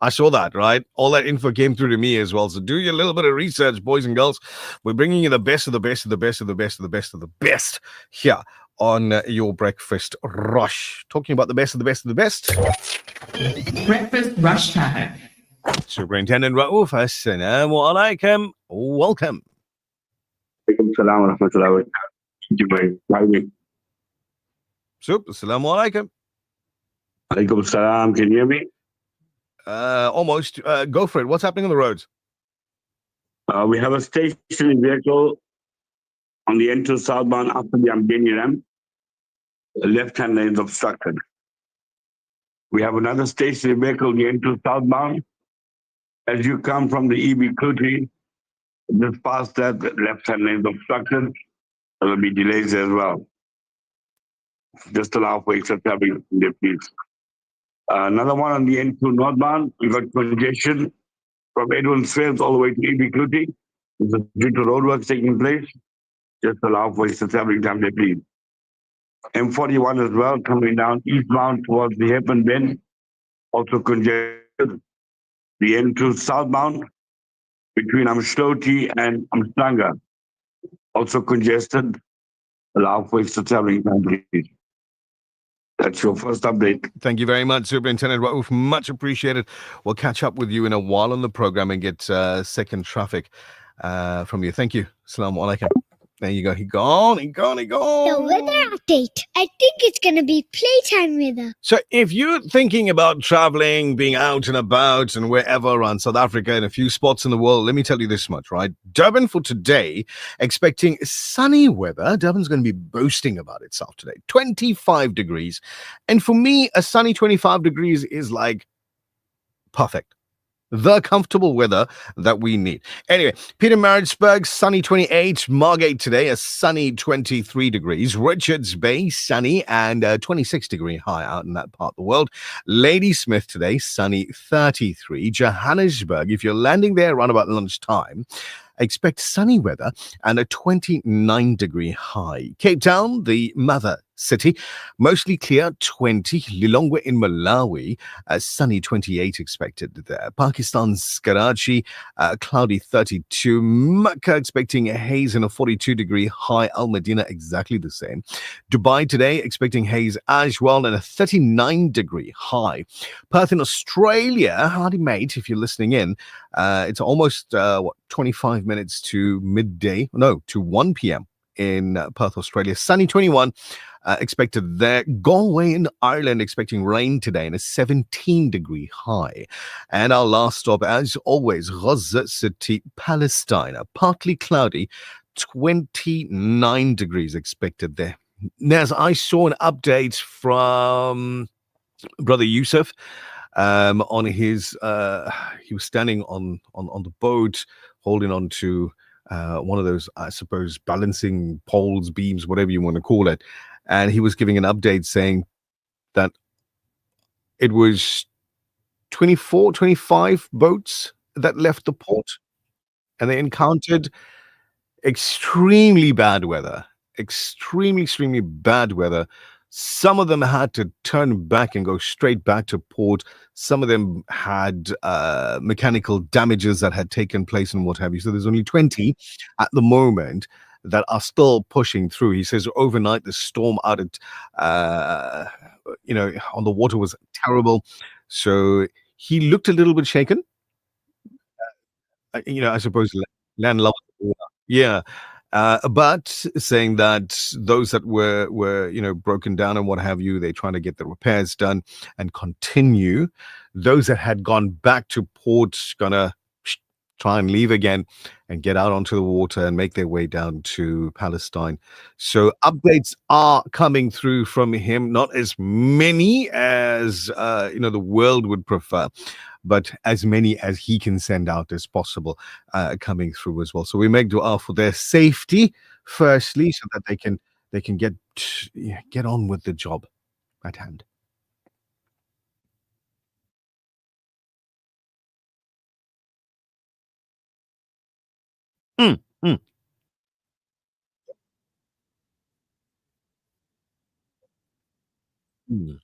I saw that, right? All that info came through to me as well. So do your little bit of research, boys and girls. We're bringing you the best of the best of the best of the best of the best of the best here on your breakfast rush. Talking about the best of the best of the best. Breakfast rush time. Superintendent Raouf, assalamu alaikum. Welcome. Alaikum salam wa rahmatullahi wa barakatuh. Sup, assalamu alaikum. Alaikum salam. Can you hear me? Almost. Go for it. What's happening on the roads? We have a stationary vehicle on the N2 southbound after the Ambeni ramp. The left-hand lane is obstructed. We have another stationary vehicle on the N2 southbound. As you come from the EB Kluti, just past that, the left-hand lane is obstructed. There will be delays as well. Just allow for extra traffic there, please. Another one on the N2 northbound, we've got congestion from Edwin Fields all the way to EB Kluti. This is due to roadworks taking place. Just allow for extra traffic time there, please. M41 as well, coming down eastbound towards the Hairpin Bend, also congested. The N2 southbound between Amshloti and Amstanga, also congested. Allow for extra traveling time, please. That's your first update. Thank you very much, Superintendent Raouf. Much appreciated. We'll catch up with you in a while on the program and get second traffic from you. Thank you. Assalamu alaikum. There you go. He gone. The weather update. I think it's going to be playtime weather. So if you're thinking about traveling, being out and about and wherever around South Africa and a few spots in the world, let me tell you this much, right? Durban for today, expecting sunny weather. Durban's going to be boasting about itself today. 25 degrees. And for me, a sunny 25 degrees is like perfect. The comfortable weather that we need. Anyway, Pietermaritzburg, sunny 28. Margate today, a sunny 23 degrees. Richards Bay, sunny and 26-degree high out in that part of the world. Ladysmith today, sunny 33. Johannesburg, if you're landing there around about lunchtime, expect sunny weather and a 29-degree high. Cape Town, the mother city, mostly clear 20. Lilongwe in Malawi, sunny 28 expected there. Pakistan's Karachi, cloudy 32. Makkah expecting haze and a 42-degree high. Al Medina exactly the same. Dubai today expecting haze as well and a 39-degree high. Perth in Australia, howdy mate, if you're listening in, it's almost 25 minutes to midday, no, to 1 p.m. in Perth, Australia. Sunny 21 expected there. Galway in Ireland expecting rain today and a 17-degree high. And our last stop, as always, Gaza City, Palestine, partly cloudy, 29 degrees expected there. Naz, I saw an update from Brother Yusuf on his he was standing on the boat holding on to one of those, I suppose, balancing poles, beams, whatever you want to call it, and he was giving an update saying that it was 24, 25 boats that left the port and they encountered extremely bad weather, extremely bad weather. Some of them had to turn back and go straight back to port. Some of them had mechanical damages that had taken place and what have you. So there's only 20 at the moment that are still pushing through. He says overnight the storm out at, on the water was terrible. So he looked a little bit shaken. I suppose land loves water. Yeah. But saying that those that were broken down and what have you, they're trying to get the repairs done and continue. Those that had gone back to port gonna try and leave again and get out onto the water and make their way down to Palestine. So updates are coming through from him, not as many as the world would prefer, but as many as he can send out as possible coming through as well. So we make dua for their safety firstly, so that they can get on with the job at hand. Mm, mm, mm.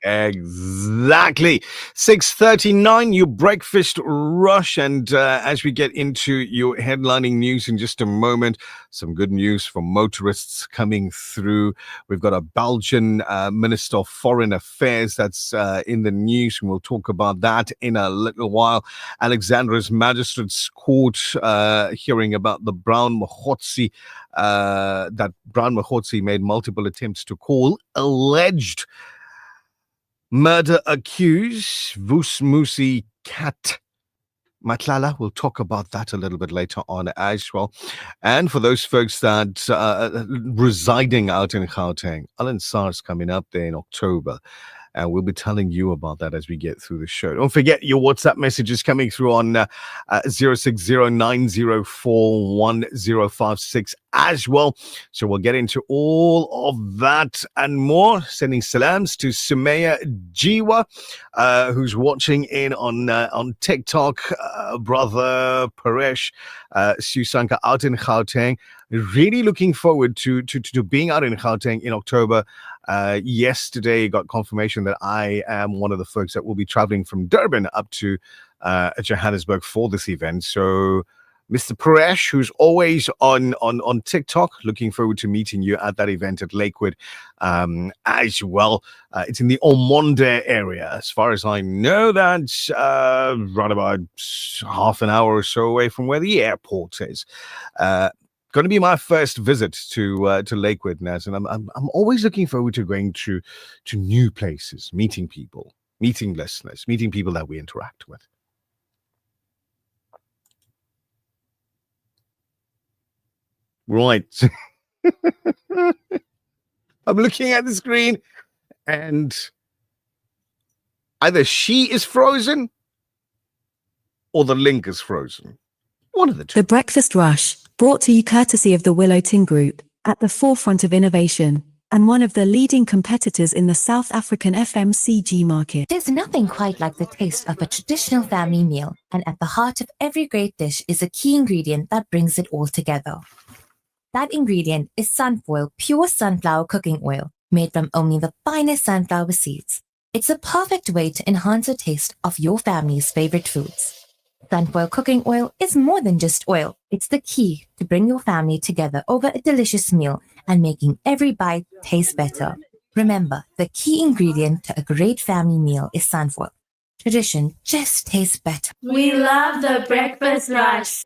Exactly. 6:39, your breakfast rush. And as we get into your headlining news in just a moment, some good news for motorists coming through. We've got a Belgian Minister of Foreign Affairs that's in the news, and we'll talk about that in a little while. Alexandra's Magistrates Court hearing about the Brown Mahotsi, that Brown Mahotsi made multiple attempts to call alleged murder accused Vusmusi Kat Matlala. We'll talk about that a little bit later on as well. And for those folks that residing out in Gauteng, Alan Sar's coming up there in October. And we'll be telling you about that as we get through the show. Don't forget your WhatsApp messages coming through on 0609041056 as well. So we'll get into all of that and more. Sending salams to Sumaya Jiwa, who's watching in on TikTok. Brother Paresh Susanka out in Gauteng. Really looking forward to being out in Gauteng in October. Yesterday got confirmation that I am one of the folks that will be traveling from Durban up to Johannesburg for this event. So Mr. Paresh, who's always on TikTok, looking forward to meeting you at that event at Lakewood as well. It's in the Omonde area. As far as I know, that's right about half an hour or so away from where the airport is. Going to be my first visit to Lakewood, Naz, and I'm always looking forward to going to new places, meeting people, meeting listeners, meeting people that we interact with. Right. I'm looking at the screen, and either she is frozen or the link is frozen. One of the two. The Breakfast Rush, brought to you courtesy of the Willow Tin Group, at the forefront of innovation, and one of the leading competitors in the South African FMCG market. There's nothing quite like the taste of a traditional family meal, and at the heart of every great dish is a key ingredient that brings it all together. That ingredient is Sunfoil pure sunflower cooking oil, made from only the finest sunflower seeds. It's a perfect way to enhance the taste of your family's favorite foods. Sunfoil cooking oil is more than just oil. It's the key to bring your family together over a delicious meal and making every bite taste better. Remember, the key ingredient to a great family meal is Sunfoil. Tradition just tastes better. We love the Breakfast Rush.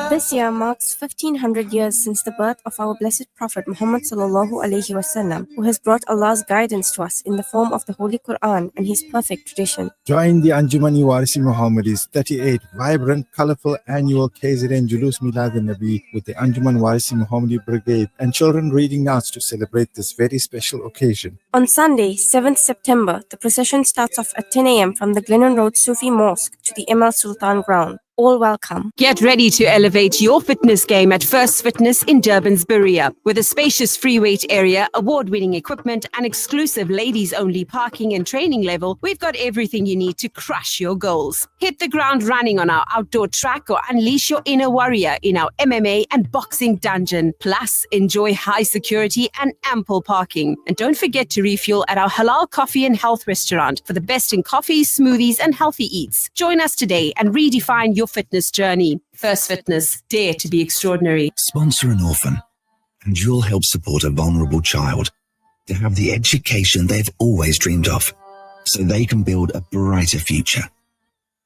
This year marks 1500 years since the birth of our blessed Prophet Muhammad sallallahu alaihi wasallam, who has brought Allah's guidance to us in the form of the Holy Quran and His perfect tradition. Join the Anjumani Warisi Muhammadi's 38th vibrant, colorful annual KZN Julus Milad al-Nabi with the Anjuman Warisi Muhammadi Brigade and children reading Nats to celebrate this very special occasion. On Sunday, 7th September, the procession starts off at 10 a.m. from the Glennon Road Sufi Mosque to the ML Sultan ground. All welcome. Get ready to elevate your fitness game at First Fitness in Durban's Berea. With a spacious free weight area, award-winning equipment, and exclusive ladies-only parking and training level, we've got everything you need to crush your goals. Hit the ground running on our outdoor track or unleash your inner warrior in our MMA and boxing dungeon. Plus, enjoy high security and ample parking. And don't forget to refuel at our halal coffee and health restaurant for the best in coffees, smoothies, and healthy eats. Join us today and redefine your fitness journey. First Fitness, dare to be extraordinary. Sponsor an orphan, and you'll help support a vulnerable child to have the education they've always dreamed of, so they can build a brighter future.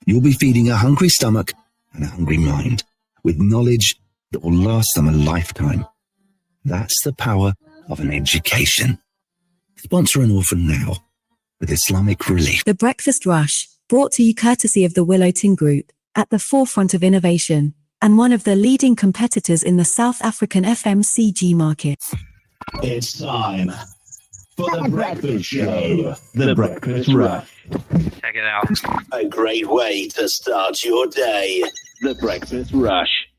You'll be feeding a hungry stomach and a hungry mind with knowledge that will last them a lifetime. That's the power of an education. Sponsor an orphan now with Islamic Relief. The Breakfast Rush, brought to you courtesy of the Willow Tin Group, at the forefront of innovation, and one of the leading competitors in the South African FMCG market. It's time for the breakfast show, the Breakfast Rush. Check it out. A great way to start your day, the Breakfast Rush.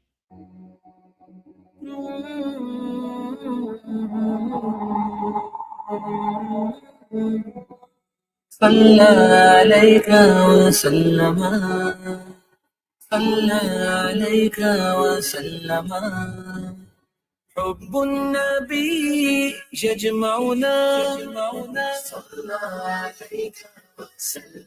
صلى عليك وسلم صلى عليك وسلم حب النبي يجمعنا صلى عليك وسلم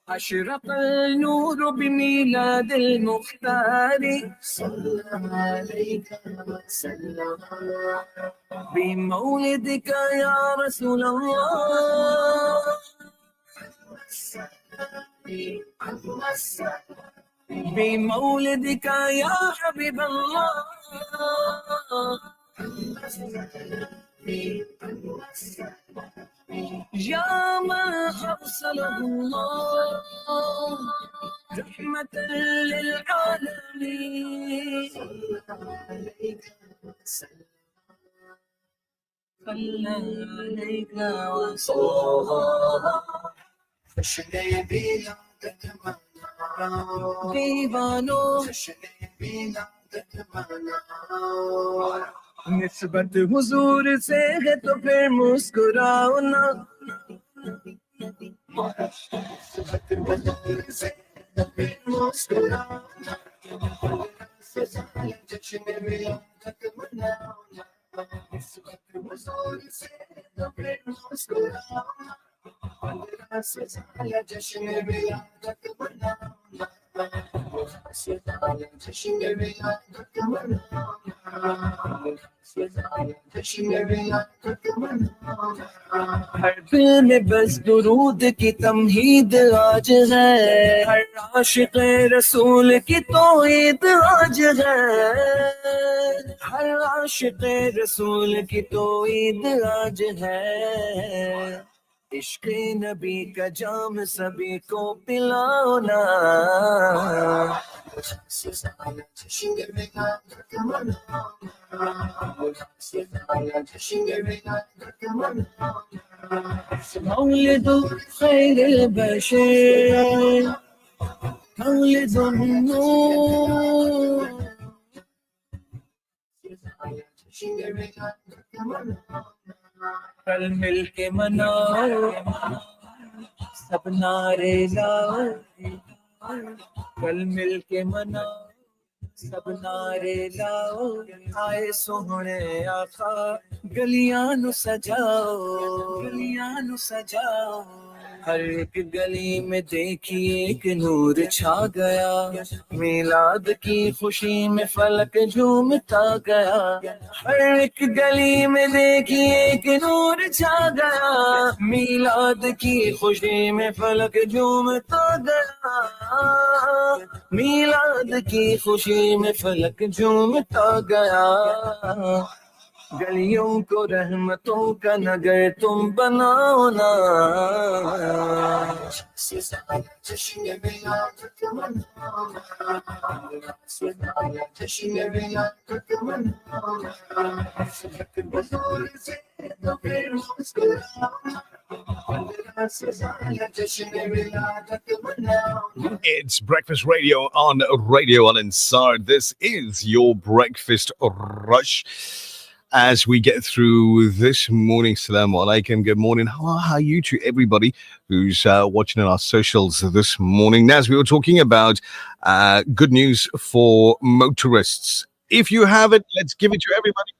أشرق النور بميلاد المختار صلى عليك وسلم بمولدك يا رسول الله بمولدك يا حبيب الله يا من أرسله الله رحمة للعالمين صلى عليك وسلم فشلي بلا دیوانو نسبت حضور سے ہے تو پھر مسکراؤ نا نسبت حضور سے ہے تو پھر مسکراؤ نا جشن ولادت مناؤ نا نسبت حضور سے ہے تو پھر مسکراؤ نا جشن ولادت مناؤ نا جشن ولادت مناؤ ہر دل میں بس درود کی تمہید آج ہے ہر عاشق رسول کی توحید آج ہے ہر عاشق رسول کی توحید آج ہے عشق نبی کا جام سبھی کو پلاؤ نا مولد خیر البشر مولد النور کل مل کے مناؤ سب نعرے لاؤ کل مل کے مناؤ سب نعرے لاؤ آئے سوہنے آقا گلیاں نو سجاؤ ہر ایک گلی میں دیکھیے ایک نور چھا گیا میلاد کی خوشی میں فلک جھومتا گیا ہر ایک گلی میں دیکھیے ایک نور چھا گیا میلاد کی خوشی میں فلک جھومتا گیا میلاد کی خوشی میں فلک جھومتا گیا گلیوں کو رحمتوں کا نگر تم بناؤ نا جشن ولادت مناؤ جشن ولادت مناؤ بزرگ سے تو پھر مسکراؤ جشن ولادت مناؤ. It's Breakfast Radio on Radio Al Ansar. This is your breakfast rush. As we get through this morning, Salaam Alaikum, good morning. How are you to everybody who's watching on our socials this morning? As we were talking about good news for motorists. If you have it, let's give it to everybody.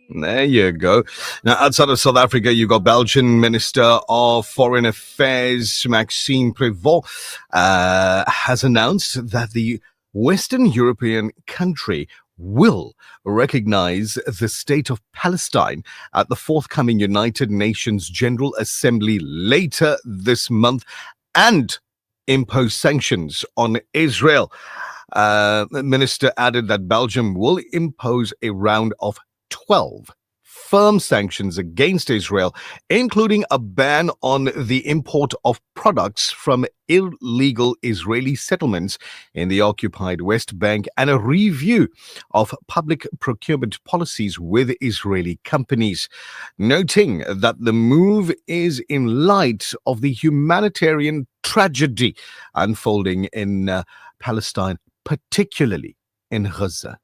There you go. Now, outside of South Africa, you've got Belgian Minister of Foreign Affairs, Maxime Prévost, has announced that the Western European country will recognize the state of Palestine at the forthcoming United Nations General Assembly later this month and impose sanctions on Israel. The minister added that Belgium will impose a round of 12 firm sanctions against Israel, including a ban on the import of products from illegal Israeli settlements in the occupied West Bank and a review of public procurement policies with Israeli companies, noting that the move is in light of the humanitarian tragedy unfolding in Palestine, particularly in Gaza.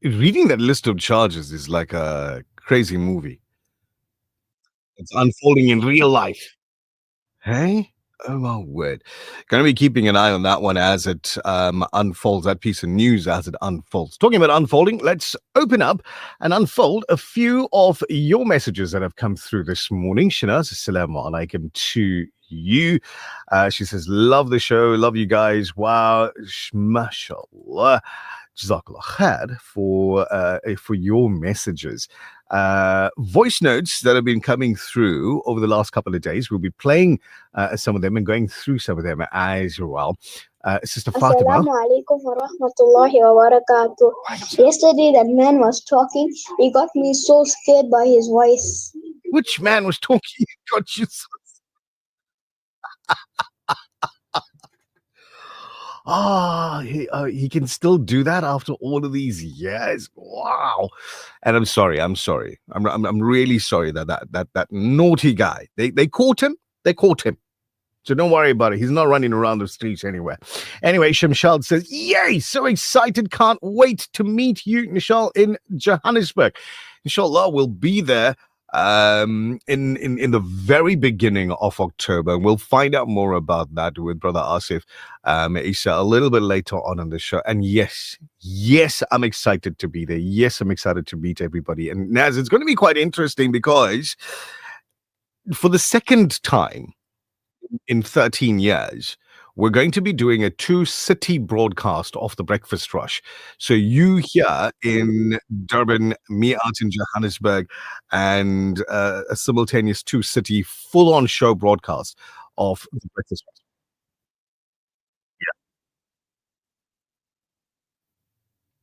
Reading that list of charges is like a crazy movie. It's unfolding in real life. Hey? Oh my word. Gonna be keeping an eye on that one as it unfolds, that piece of news as it unfolds. Talking about unfolding, let's open up and unfold a few of your messages that have come through this morning. Shanaz, assalamu alaikum to you. She says, love the show, love you guys. Wow, mashallah. Jazakallah khair for your messages. Voice notes that have been coming through over the last couple of days. We'll be playing some of them and going through some of them as well. Sister Fatima. Assalamu alaikum wa rahmatullahi wa barakatuh. Yesterday, that man was talking. He got me so scared by his voice. Which man was talking? Got you so he can still do that after all of these years. Wow. And I'm sorry. I'm really sorry that naughty guy. They caught him. So don't worry about it. He's not running around the streets anywhere. Anyway, Shamshad says, yay, so excited. Can't wait to meet you, Nishal, in Johannesburg. Inshallah, we'll be there in the very beginning of October. We'll find out more about that with Brother Asif Isa a little bit later on the show. And yes, I'm excited to be there. Yes, I'm excited to meet everybody. And Naz, it's going to be quite interesting because for the second time in 13 years, we're going to be doing a 2-city broadcast of the Breakfast Rush. So you here in Durban, me out in Johannesburg, and a simultaneous 2-city full-on show broadcast of the Breakfast Rush. Yeah.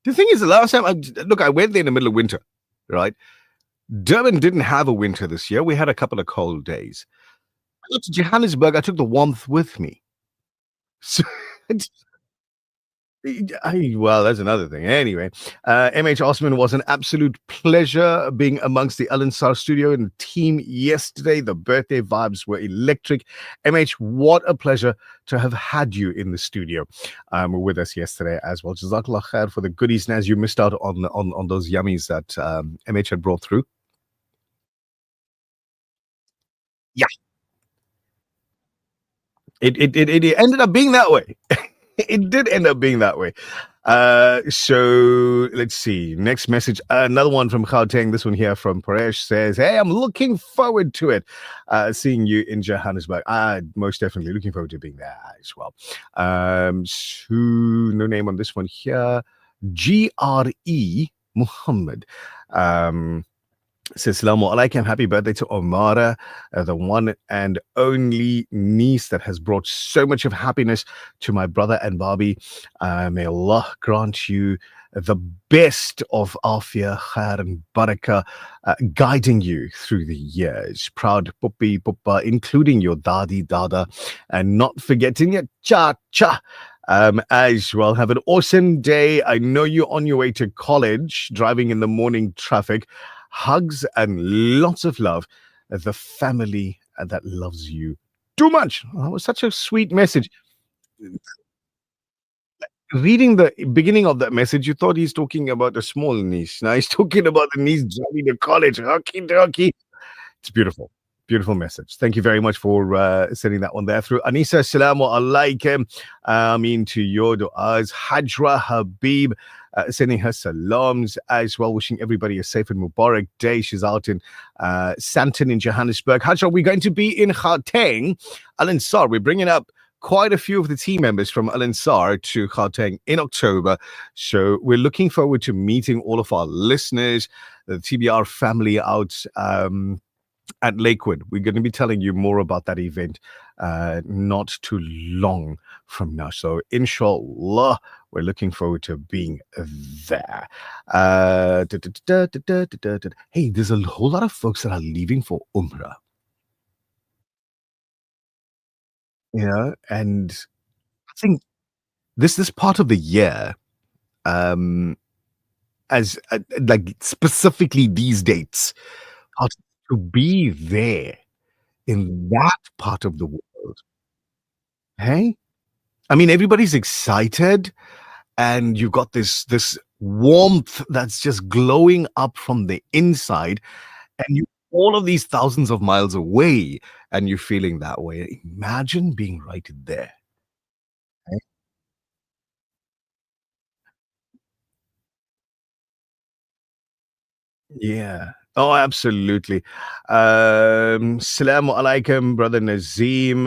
The thing is, the last time, I went there in the middle of winter, right? Durban didn't have a winter this year. We had a couple of cold days. I got to Johannesburg, I took the warmth with me. So, well, that's another thing. Anyway, MH Osman, was an absolute pleasure being amongst the Al Ansar studio and the team yesterday. The birthday vibes were electric. MH, what a pleasure to have had you in the studio with us yesterday as well. Jazakallah khair for the goodies. And as you missed out on those yummies that MH had brought through. Yeah. It ended up being that way. It did end up being that way. So let's see. Next message. Another one from Gauteng. This one here from Paresh says, hey, I'm looking forward to it. Seeing you in Johannesburg. Most definitely looking forward to being there as well. So no name on this one here. GRE Muhammad. Says, Salamu alaikum, happy birthday to Omara, the one and only niece that has brought so much of happiness to my brother and Barbie. May Allah grant you the best of afia, khair and barakah, guiding you through the years. Proud Puppi Puppa, including your Dadi Dada, and not forgetting your Cha-Cha. As well, have an awesome day. I know you're on your way to college, driving in the morning traffic. Hugs and lots of love. The family that loves you too much. That was such a sweet message. Reading the beginning of that message, you thought he's talking about a small niece. Now he's talking about the niece driving to college. Hockey. It's beautiful. Beautiful message. Thank you very much for sending that one there through. Anisa, assalamu alaikum. To your du'as. Hajra Habib, sending her salams as well, wishing everybody a safe and Mubarak day. She's out in Santon in Johannesburg. Hajra, we're going to be in Gauteng. Al Ansar, we're bringing up quite a few of the team members from Al Ansar to Gauteng in October. So we're looking forward to meeting all of our listeners, the TBR family out at Lakewood. We're going to be telling you more about that event not too long from now. So inshallah, we're looking forward to being there. Hey, there's a whole lot of folks that are leaving for Umrah. And I think this part of the year, as like specifically these dates, are to be there in that part of the world. Hey, I mean, everybody's excited, and you've got this warmth that's just glowing up from the inside, and you all of these thousands of miles away, and you're feeling that way. Imagine being right there. Right? Yeah. Oh, absolutely. Salamu alaikum, brother Nazim.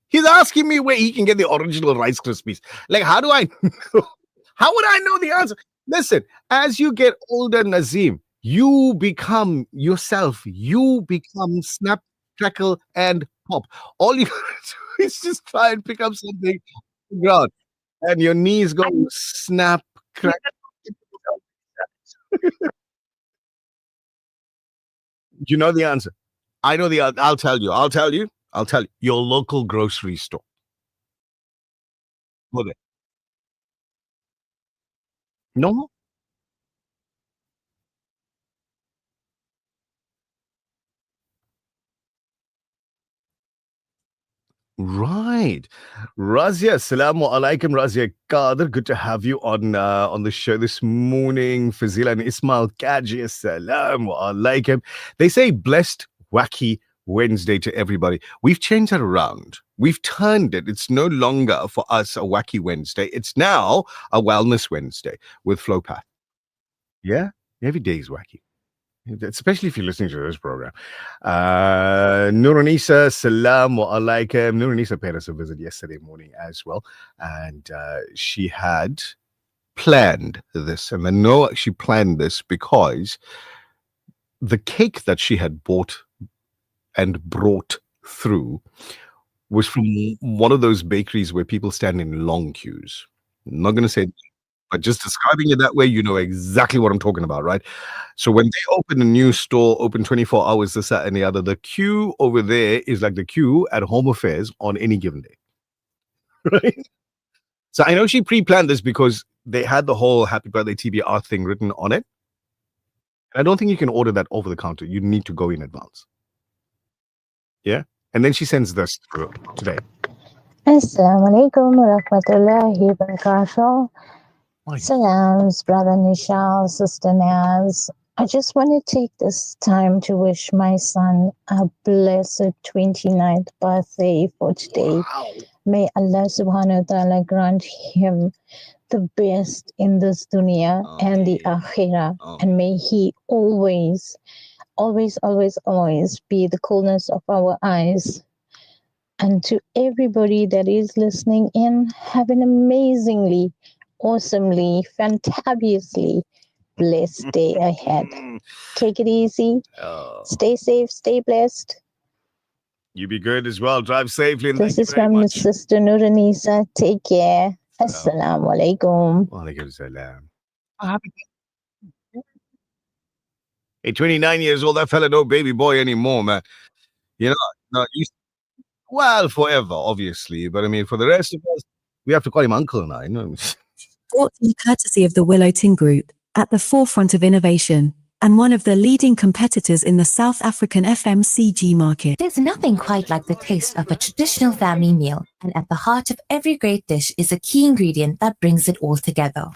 He's asking me where he can get the original Rice Krispies. Like, how do I know? How would I know the answer? Listen, as you get older, Nazim, you become yourself. You become snap, crackle, and pop. All you gotta do is just try and pick up something on the ground, and your knees go snap, crack. You know the answer. I know the answer. I'll tell you. I'll tell you. I'll tell you. Your local grocery store. Go there. No? Right. Razia, Assalamu alaikum, Razia Kader. Good to have you on the show this morning. Fazila and Ismail Kaji, Assalamu alaikum. They say blessed, wacky Wednesday to everybody. We've changed that around. We've turned it. It's no longer for us a wacky Wednesday. It's now a wellness Wednesday with Flowpath. Yeah? Every day is wacky. Especially if you're listening to this program. Nuranisa, salamu alaikum. Nuranisa paid us a visit yesterday morning as well. And she had planned this. And I know she planned this because the cake that she had bought and brought through was from one of those bakeries where people stand in long queues. I'm not going to say, but just describing it that way, you know exactly what I'm talking about, right? So when they open a new store, open 24 hours, this, that, and the other, the queue over there is like the queue at Home Affairs on any given day, right? So I know she pre-planned this because they had the whole Happy Birthday TBR thing written on it. And I don't think you can order that over the counter. You need to go in advance. Yeah? And then she sends this through today. Assalamu alaikum wa rahmatullahi wa barakatuh. Salams, brother Nishal, sister Naz. I just want to take this time to wish my son a blessed 29th birthday for today. Wow. May Allah subhanahu wa ta'ala grant him the best in this dunya and the akhirah. And may he always be the coolness of our eyes. And to everybody that is listening in, have an amazingly, awesomely, fantabulously blessed day ahead. Take it easy. Stay safe, stay blessed. You be good as well. Drive safely. And This thank is you very from much. Sister Nuranisa. Take care. Assalamu alaikum. Walaikum salam. Hey, 29 years old, that fella no baby boy anymore, man. You know, no, well, forever, obviously. But I mean, for the rest of us, we have to call him uncle now. You know? Brought to you courtesy of the Willow Tin Group, at the forefront of innovation, and one of the leading competitors in the South African FMCG market. There's nothing quite like the taste of a traditional family meal, and at the heart of every great dish is a key ingredient that brings it all together.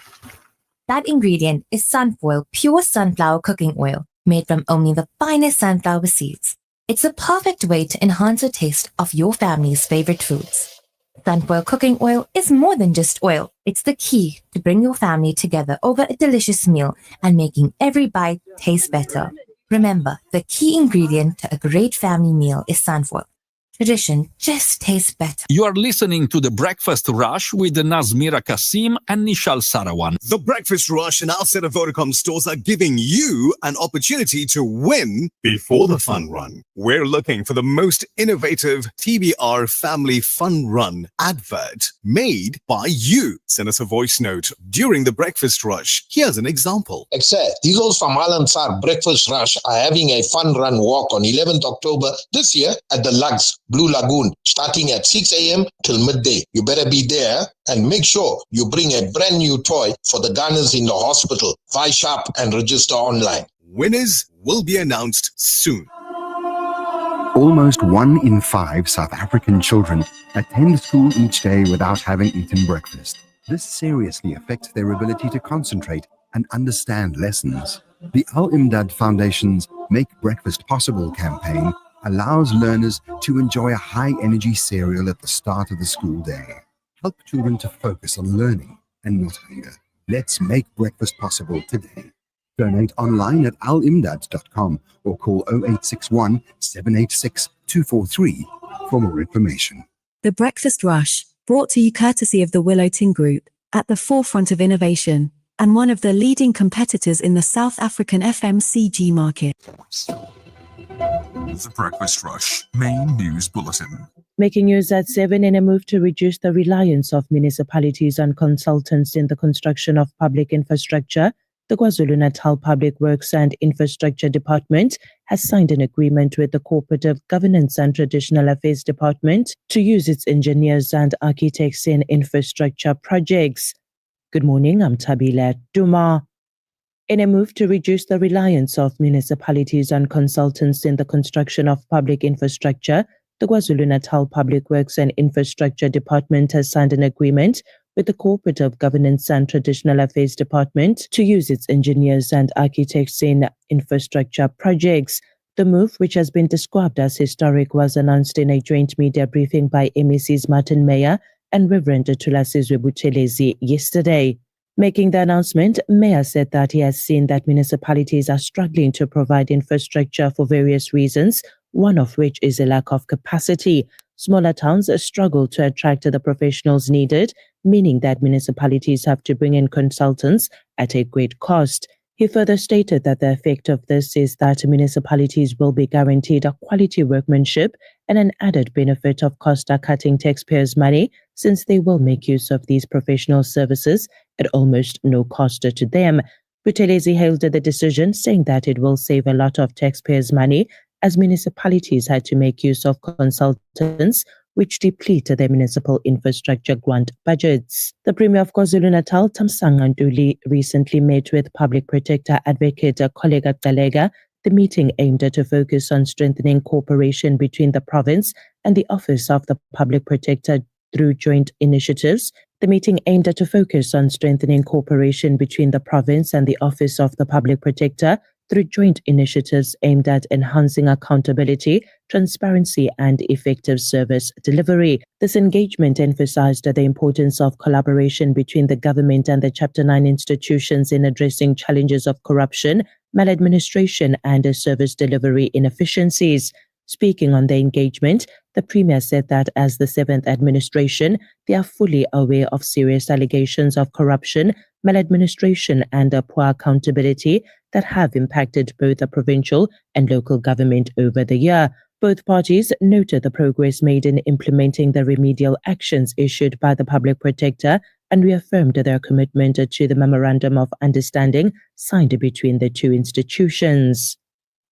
That ingredient is Sunfoil pure sunflower cooking oil, made from only the finest sunflower seeds. It's a perfect way to enhance the taste of your family's favorite foods. Sunfoil cooking oil is more than just oil. It's the key to bring your family together over a delicious meal and making every bite taste better. Remember, the key ingredient to a great family meal is sunflower. Tradition just tastes better. You are listening to The Breakfast Rush with Nazmira Kasim and Nishal Sarawan. The Breakfast Rush and our set of Vodacom stores are giving you an opportunity to win before the fun run. We're looking for the most innovative TBR family fun run advert made by you. Send us a voice note during the Breakfast Rush. Here's an example. Except these old from Al-Ansar Breakfast Rush are having a fun run walk on 11th October this year at the Lugs Blue Lagoon, starting at 6 a.m. till midday. You better be there and make sure you bring a brand new toy for the gunners in the hospital. Buy sharp and register online. Winners will be announced soon. Almost 1 in 5 South African children attend school each day without having eaten breakfast. This seriously affects their ability to concentrate and understand lessons. The Al-Imdad Foundation's Make Breakfast Possible campaign allows learners to enjoy a high-energy cereal at the start of the school day. Help children to focus on learning and not hunger. Let's make breakfast possible today. Donate online at alimdad.com or call 0861 786 243 for more information. The Breakfast Rush, brought to you courtesy of the Willow Tin Group, at the forefront of innovation and one of the leading competitors in the South African FMCG market. The Breakfast Rush Main News Bulletin. Making news at 7 in a move to reduce the reliance of municipalities on consultants in the construction of public infrastructure, the KwaZulu-Natal Public Works and Infrastructure Department has signed an agreement with the Cooperative Governance and Traditional Affairs Department to use its engineers and architects in infrastructure projects. Good morning, I'm Tabila Duma. In a move to reduce the reliance of municipalities on consultants in the construction of public infrastructure, the KwaZulu-Natal Public Works and Infrastructure Department has signed an agreement with the Cooperative Governance and Traditional Affairs Department to use its engineers and architects in infrastructure projects. The move, which has been described as historic, was announced in a joint media briefing by MEC's Martin Meyer and Reverend Thulasizwe Buthelezi yesterday. Making the announcement, Mayor said that he has seen that municipalities are struggling to provide infrastructure for various reasons, one of which is a lack of capacity. Smaller towns struggle to attract the professionals needed, meaning that municipalities have to bring in consultants at a great cost. He further stated that the effect of this is that municipalities will be guaranteed a quality workmanship and an added benefit of cutting taxpayers' money, since they will make use of these professional services at almost no cost to them. Buthelezi hailed the decision, saying that it will save a lot of taxpayers' money, as municipalities had to make use of consultants, which deplete their municipal infrastructure grant budgets. The Premier of KwaZulu-Natal, Thamsanqa Ntuli, recently met with Public Protector Advocate Koleka Galega. The meeting aimed to focus on strengthening cooperation between the province and the Office of the Public Protector through joint initiatives. The meeting aimed to focus on strengthening cooperation between the province and the Office of the Public Protector through joint initiatives aimed at enhancing accountability, transparency, and effective service delivery. This engagement emphasized the importance of collaboration between the government and the Chapter 9 institutions in addressing challenges of corruption, maladministration, and service delivery inefficiencies. Speaking on the engagement, the Premier said that as the 7th administration, they are fully aware of serious allegations of corruption, maladministration, and poor accountability that have impacted both the provincial and local government over the year. Both parties noted the progress made in implementing the remedial actions issued by the Public Protector and reaffirmed their commitment to the Memorandum of Understanding signed between the two institutions.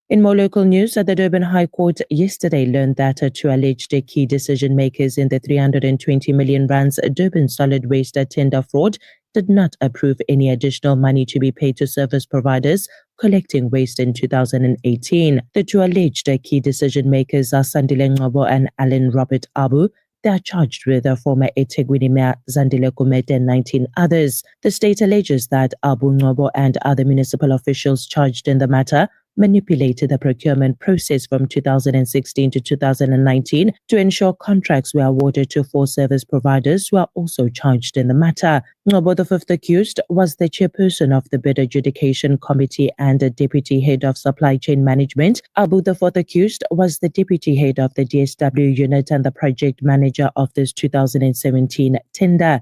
In more local news, the Durban High Court yesterday learned that two alleged key decision makers in the 320 million rands Durban solid waste tender fraud did not approve any additional money to be paid to service providers collecting waste in 2018. The two alleged key decision makers are Sandile Ngcobo and Alan Robert Abu. They are charged with former eThekwini Mayor Zandile Gumede and 19 others. The state alleges that Abu Ngcobo and other municipal officials charged in the matter manipulated the procurement process from 2016 to 2019 to ensure contracts were awarded to 4 service providers who are also charged in the matter. Ngobo, the fifth accused, was the chairperson of the bid adjudication committee and a deputy head of supply chain management. Abu, the fourth accused, was the deputy head of the DSW unit and the project manager of this 2017 tender.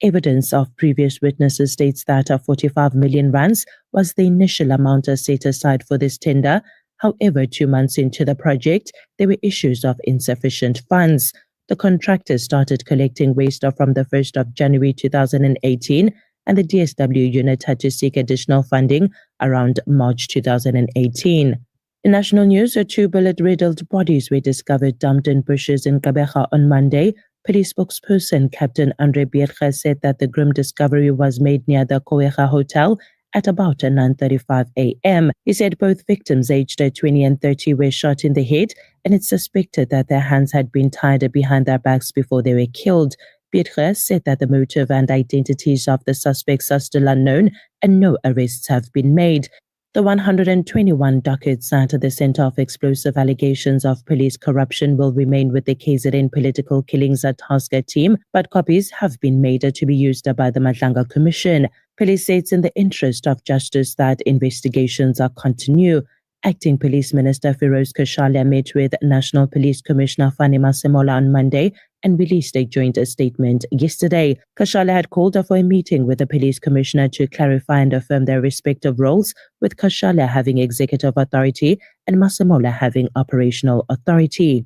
Evidence of previous witnesses states that 45 million rands was the initial amount set aside for this tender. However, 2 months into the project, there were issues of insufficient funds. The contractors started collecting waste from the 1st of January 2018, and the DSW unit had to seek additional funding around March 2018. In national news, 2 bullet-riddled bodies were discovered dumped in bushes in Kabeja on Monday. Police spokesperson Captain Andre Bierge said that the grim discovery was made near the Koweja Hotel at about 9:35 a.m. He said both victims, aged 20 and 30, were shot in the head, and it's suspected that their hands had been tied behind their backs before they were killed. Bierge said that the motive and identities of the suspects are still unknown, and no arrests have been made. The 121 dockets at the center of explosive allegations of police corruption will remain with the KZN Political Killings Task Team, but copies have been made to be used by the Madlanga Commission. Police say it's in the interest of justice that investigations are continue. Acting Police Minister Feroz Khashoggi met with National Police Commissioner Fani Masemola on Monday and released a joint statement yesterday. Khashoggi had called for a meeting with the Police Commissioner to clarify and affirm their respective roles, with Khashoggi having executive authority and Masemola having operational authority.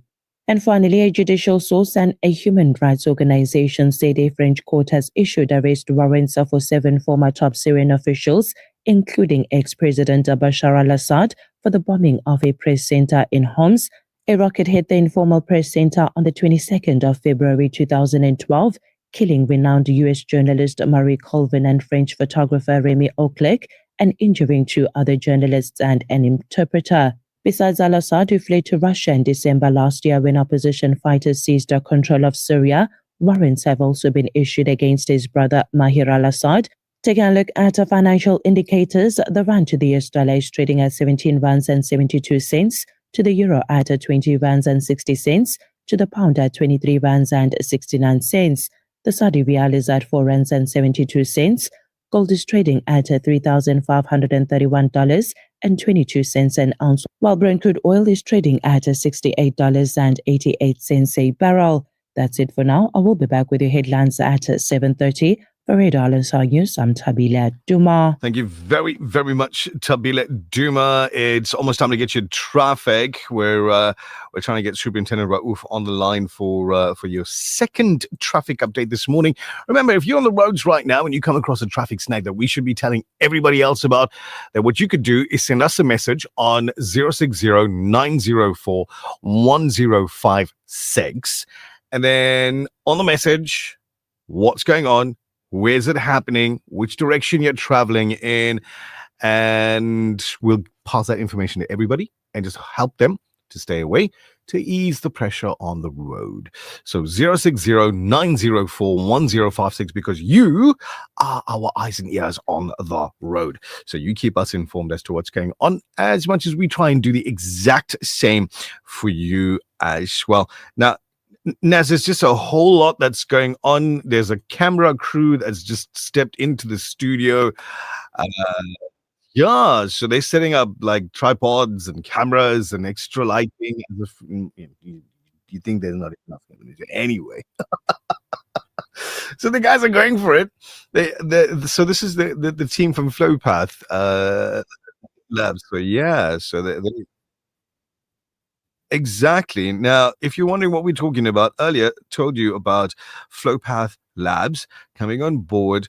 And finally, a judicial source and a human rights organization said a French court has issued arrest warrants for 7 former top Syrian officials, including ex-President Bashar al-Assad, for the bombing of a press center in Homs. A rocket hit the informal press center on the 22nd of February 2012, killing renowned U.S. journalist Marie Colvin and French photographer Rémi Auclec, and injuring 2 other journalists and an interpreter. Besides al-Assad, who fled to Russia in December last year when opposition fighters seized control of Syria, warrants have also been issued against his brother Mahir al-Assad. Taking a look at financial indicators, the rand to the US dollar is trading at 17 rands and 72 cents, to the euro at 20 rands and 60 cents, to the pound at 23 rands and 69 cents. The Saudi riyal is at 4 rands and 72 cents. Gold is trading at $3,531.22 an ounce, while Brent crude oil is trading at $68.88 a barrel. That's it for now. I will be back with your headlines at 7:30. For Radio Al-Ansar News, I'm Tabila Duma. Thank you very, very much, Tabila Duma. It's almost time to get your traffic. We're trying to get Superintendent Raouf on the line for your second traffic update this morning. Remember, if you're on the roads right now and you come across a traffic snag that we should be telling everybody else about, then what you could do is send us a message on 060-904-1056. And then on the message, what's going on? Where's it happening? Which direction you're traveling in? And we'll pass that information to everybody and just help them to stay away to ease the pressure on the road. So 060-904-1056, because you are our eyes and ears on the road. So you keep us informed as to what's going on, as much as we try and do the exact same for you as well. Now, Naz, there's just a whole lot that's going on. There's a camera crew that's just stepped into the studio. Yeah, so they're setting up like tripods and cameras and extra lighting. As if, you think there's not enough anyway. So the guys are going for it. So this is the team from Flowpath Labs. So yeah, so they exactly. Now, if you're wondering what we're talking about, earlier told you about Flowpath Labs coming on board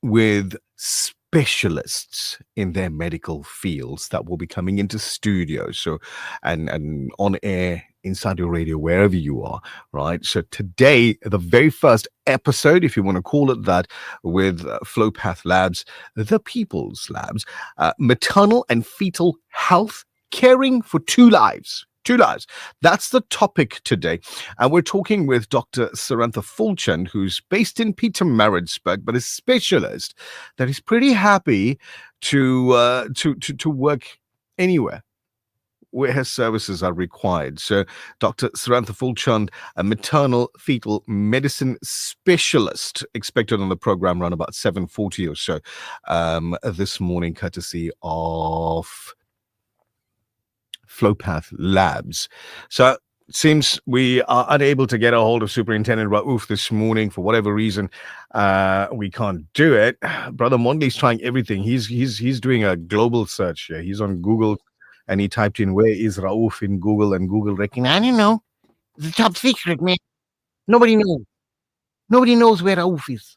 with specialists in their medical fields that will be coming into studio. So, and on air inside your radio, wherever you are, right? So today, the very first episode, if you want to call it that, with Flowpath Labs, the People's Labs, maternal and fetal health, caring for 2 lives. 2 lives. That's the topic today. And we're talking with Dr. Sarantha Fulchand, who's based in Pietermaritzburg, but a specialist that is pretty happy to work anywhere where her services are required. So Dr. Sarantha Fulchand, a maternal fetal medicine specialist, expected on the program around about 7:40 or so this morning, courtesy of Flowpath Labs. So it seems we are unable to get a hold of Superintendent Raouf this morning for whatever reason. We can't do it. Brother Mondley's trying everything. He's doing a global search here. He's on Google and he typed in where is Raouf in Google, and Google reckoned, I don't know. It's a top secret, man. Nobody knows. Nobody knows where Raouf is.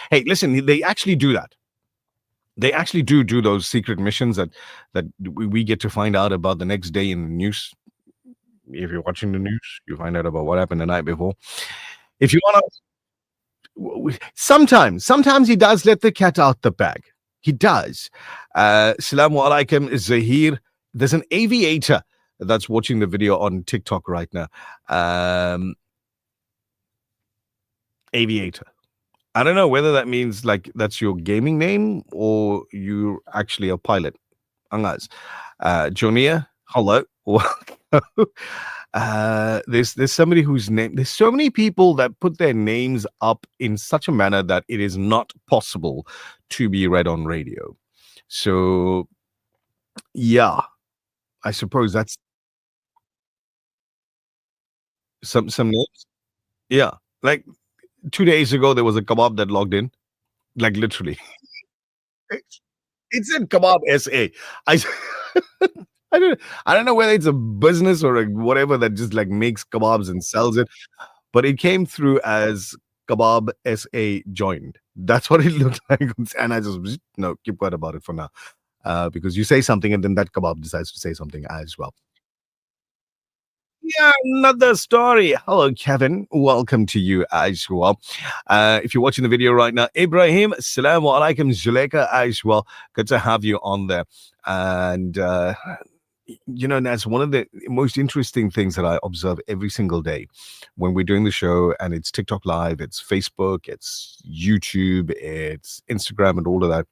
Hey, listen, they actually do that. They actually do those secret missions that we get to find out about the next day in the news. If you're watching the news, you find out about what happened the night before. If you want to, sometimes he does let the cat out the bag. He does. Assalamu alaikum, Zahir. There's an aviator that's watching the video on TikTok right now. Aviator. I don't know whether that means like that's your gaming name or you're actually a pilot. Angaz. Jonia, hello. There's somebody whose name, there's so many people that put their names up in such a manner that it is not possible to be read on radio. So yeah, I suppose that's some names. Yeah, like 2 days ago there was a kebab that logged in, like literally. It's in Kebab SA. I don't know whether it's a business or whatever that just like makes kebabs and sells it, but it came through as Kebab SA joined. That's what it looked like, and I just keep quiet about it for now, because you say something and then that kebab decides to say something as well. Yeah, another story. Hello, Kevin. Welcome to you as well. If you're watching the video right now, Ibrahim, Assalamu alaikum, Zuleka as well. Good to have you on there. And, that's one of the most interesting things that I observe every single day when we're doing the show, and it's TikTok Live, it's Facebook, it's YouTube, it's Instagram, and all of that,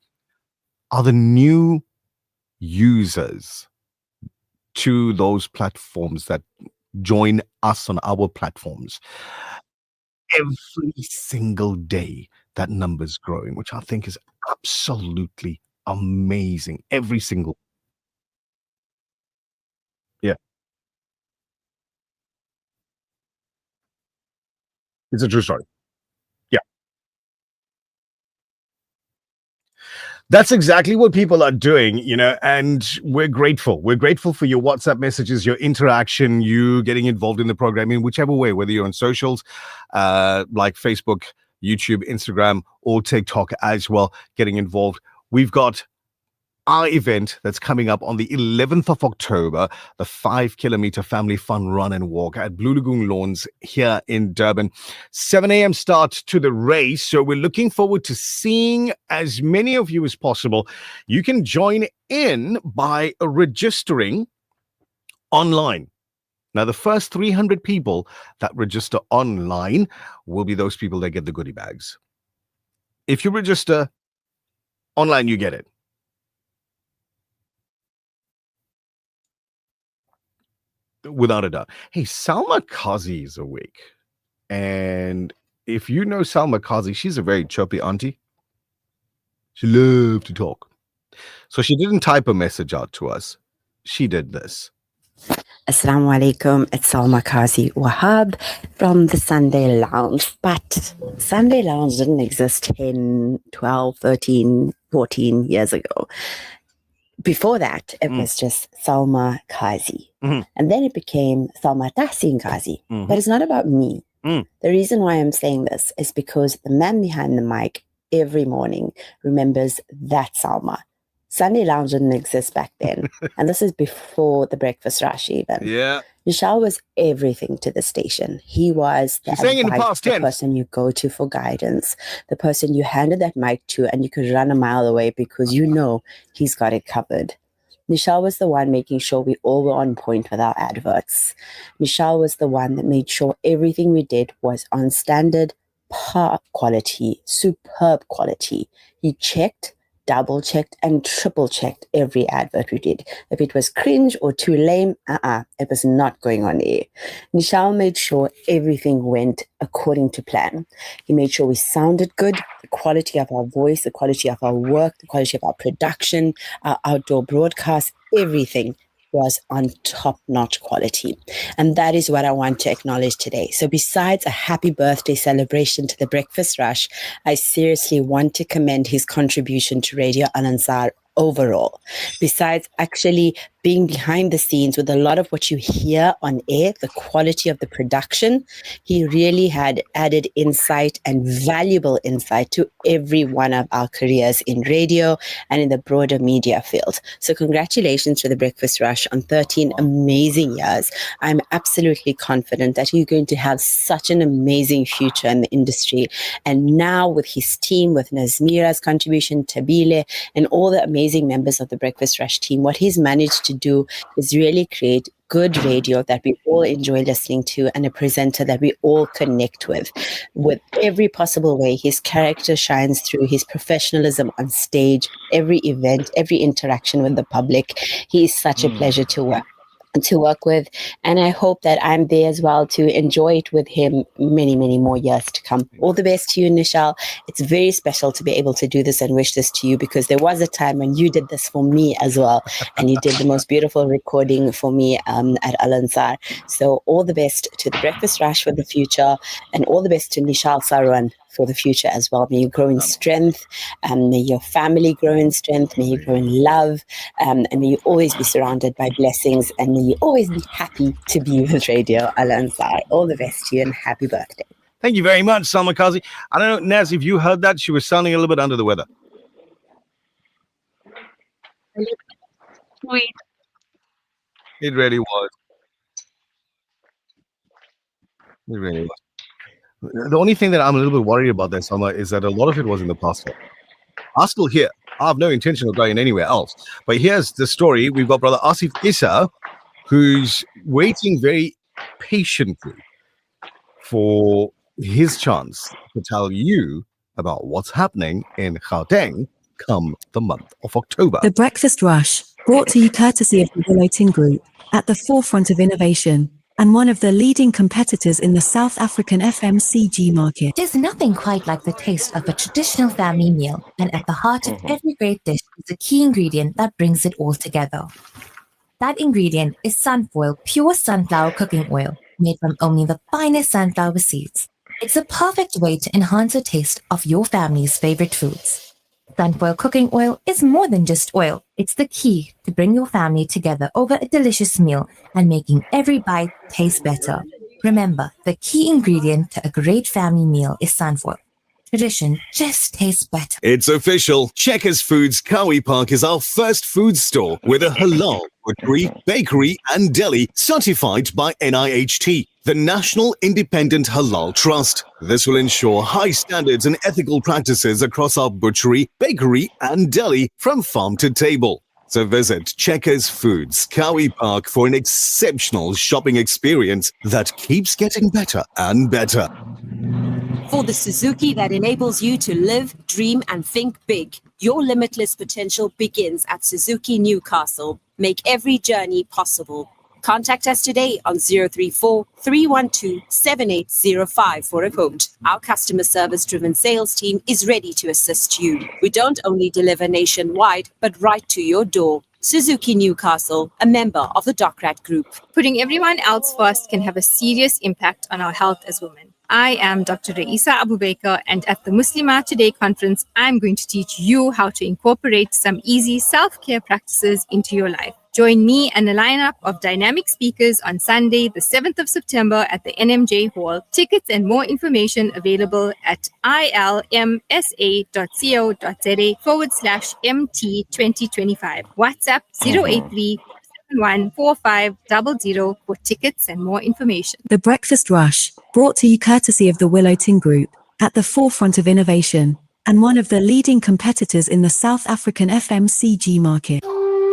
are the new users to those platforms that join us on our platforms. Every single day, that number's growing, which I think is absolutely amazing. Every single. Yeah. It's a true story. Yeah. That's exactly what people are doing, and we're grateful. We're grateful for your WhatsApp messages, your interaction, you getting involved in the program in whichever way, whether you're on socials, like Facebook, YouTube, Instagram, or TikTok as well, getting involved. We've got our event that's coming up on the 11th of October, the 5-kilometer family fun run and walk at Blue Lagoon Lawns here in Durban. 7 a.m. start to the race. So we're looking forward to seeing as many of you as possible. You can join in by registering online. Now, the first 300 people that register online will be those people that get the goodie bags. If you register online, you get it. Without a doubt. Hey, Salma Kazi is awake. And if you know Salma Kazi, she's a very chirpy auntie. She loves to talk. So she didn't type a message out to us. She did this. Assalamu alaikum, it's Salma Kazi Wahab from the Sunday Lounge. But Sunday Lounge didn't exist 10, 12, 13, 14 years ago. Before that, it was just Salma Kazi. And then it became Salma Tahsin Kazi. But it's not about me. The reason why I'm saying this is because the man behind the mic every morning remembers that Salma. Sunday Lounge didn't exist back then. And this is before the breakfast rush even. Yeah. Vishal was everything to the station. He was the person you go to for guidance, the person you handed that mic to and you could run a mile away because he's got it covered. Michelle was the one making sure we all were on point with our adverts. Michelle was the one that made sure everything we did was on standard, par quality, superb quality. He checked, double checked, and triple checked every advert we did. If it was cringe or too lame, it was not going on air. Michelle made sure everything went according to plan. He made sure we sounded good, the quality of our voice, the quality of our work, the quality of our production, our outdoor broadcast, everything was on top-notch quality. And that is what I want to acknowledge today. So besides a happy birthday celebration to the Breakfast Rush, I seriously want to commend his contribution to Radio Al Ansar overall. Besides actually being behind the scenes with a lot of what you hear on air, the quality of the production, he really had added insight and valuable insight to every one of our careers in radio and in the broader media field. So congratulations to the Breakfast Rush on 13 amazing years. I'm absolutely confident that you're going to have such an amazing future in the industry. And now with his team, with Nazmira's contribution, Tabile, and all the amazing members of the Breakfast Rush team, what he's managed to do is really create good radio that we all enjoy listening to and a presenter that we all connect with every possible way. His character shines through, his professionalism on stage, every event, every interaction with the public. He is such a pleasure to work with, and I hope that I'm there as well to enjoy it with him many, many more years to come. All the best to you, Nishal. It's very special to be able to do this and wish this to you, because there was a time when you did this for me as well, and you did the most beautiful recording for me at Al Ansar. So all the best to the Breakfast Rush for the future, and all the best to Nishal Sarwan for the future as well. May you grow in strength, may your family grow in strength, may you grow in love, and may you always be surrounded by blessings, and may you always be happy to be with Radio Al Ansar. All the best to you and happy birthday. Thank you very much, Salma Kazi. I don't know, Naz, if you heard that, she was sounding a little bit under the weather. Sweet. It really was. It really was. The only thing that I'm a little bit worried about there, Salma, is that a lot of it was in the past. I'm still here. I have no intention of going anywhere else. But here's the story. We've got Brother Asif Issa, who's waiting very patiently for his chance to tell you about what's happening in Gauteng come the month of October. The Breakfast Rush, brought to you courtesy of the Willow Tin Group, at the forefront of innovation, and one of the leading competitors in the South African FMCG market. There's nothing quite like the taste of a traditional family meal, and at the heart of every great dish is a key ingredient that brings it all together. That ingredient is Sunfoil pure sunflower cooking oil, made from only the finest sunflower seeds. It's a perfect way to enhance the taste of your family's favorite foods. Sunfoil cooking oil is more than just oil. It's the key to bring your family together over a delicious meal and making every bite taste better. Remember, the key ingredient to a great family meal is Sunfoil. Tradition just tastes better. It's official. Checkers Foods Kawi Park is our first food store with a halal butchery, bakery and deli certified by NIHT, the National Independent Halal Trust. This will ensure high standards and ethical practices across our butchery, bakery and deli from farm to table. So visit Checkers Foods Kawi Park for an exceptional shopping experience that keeps getting better and better. For the Suzuki that enables you to live, dream, and think big. Your limitless potential begins at Suzuki Newcastle. Make every journey possible. Contact us today on 034-312-7805 for a quote. Our customer service-driven sales team is ready to assist you. We don't only deliver nationwide, but right to your door. Suzuki Newcastle, a member of the Docrat Group. Putting everyone else first can have a serious impact on our health as women. I am Dr. Raisa Abubaker, and at the Muslimah Today conference, I'm going to teach you how to incorporate some easy self-care practices into your life. Join me and a lineup of dynamic speakers on Sunday, the 7th of September at the NMJ Hall. Tickets and more information available at ilmsa.co.za/MT2025. WhatsApp 083-714-500 for tickets and more information. The Breakfast Rush, brought to you courtesy of the Willow Tin Group, at the forefront of innovation, and one of the leading competitors in the South African FMCG market.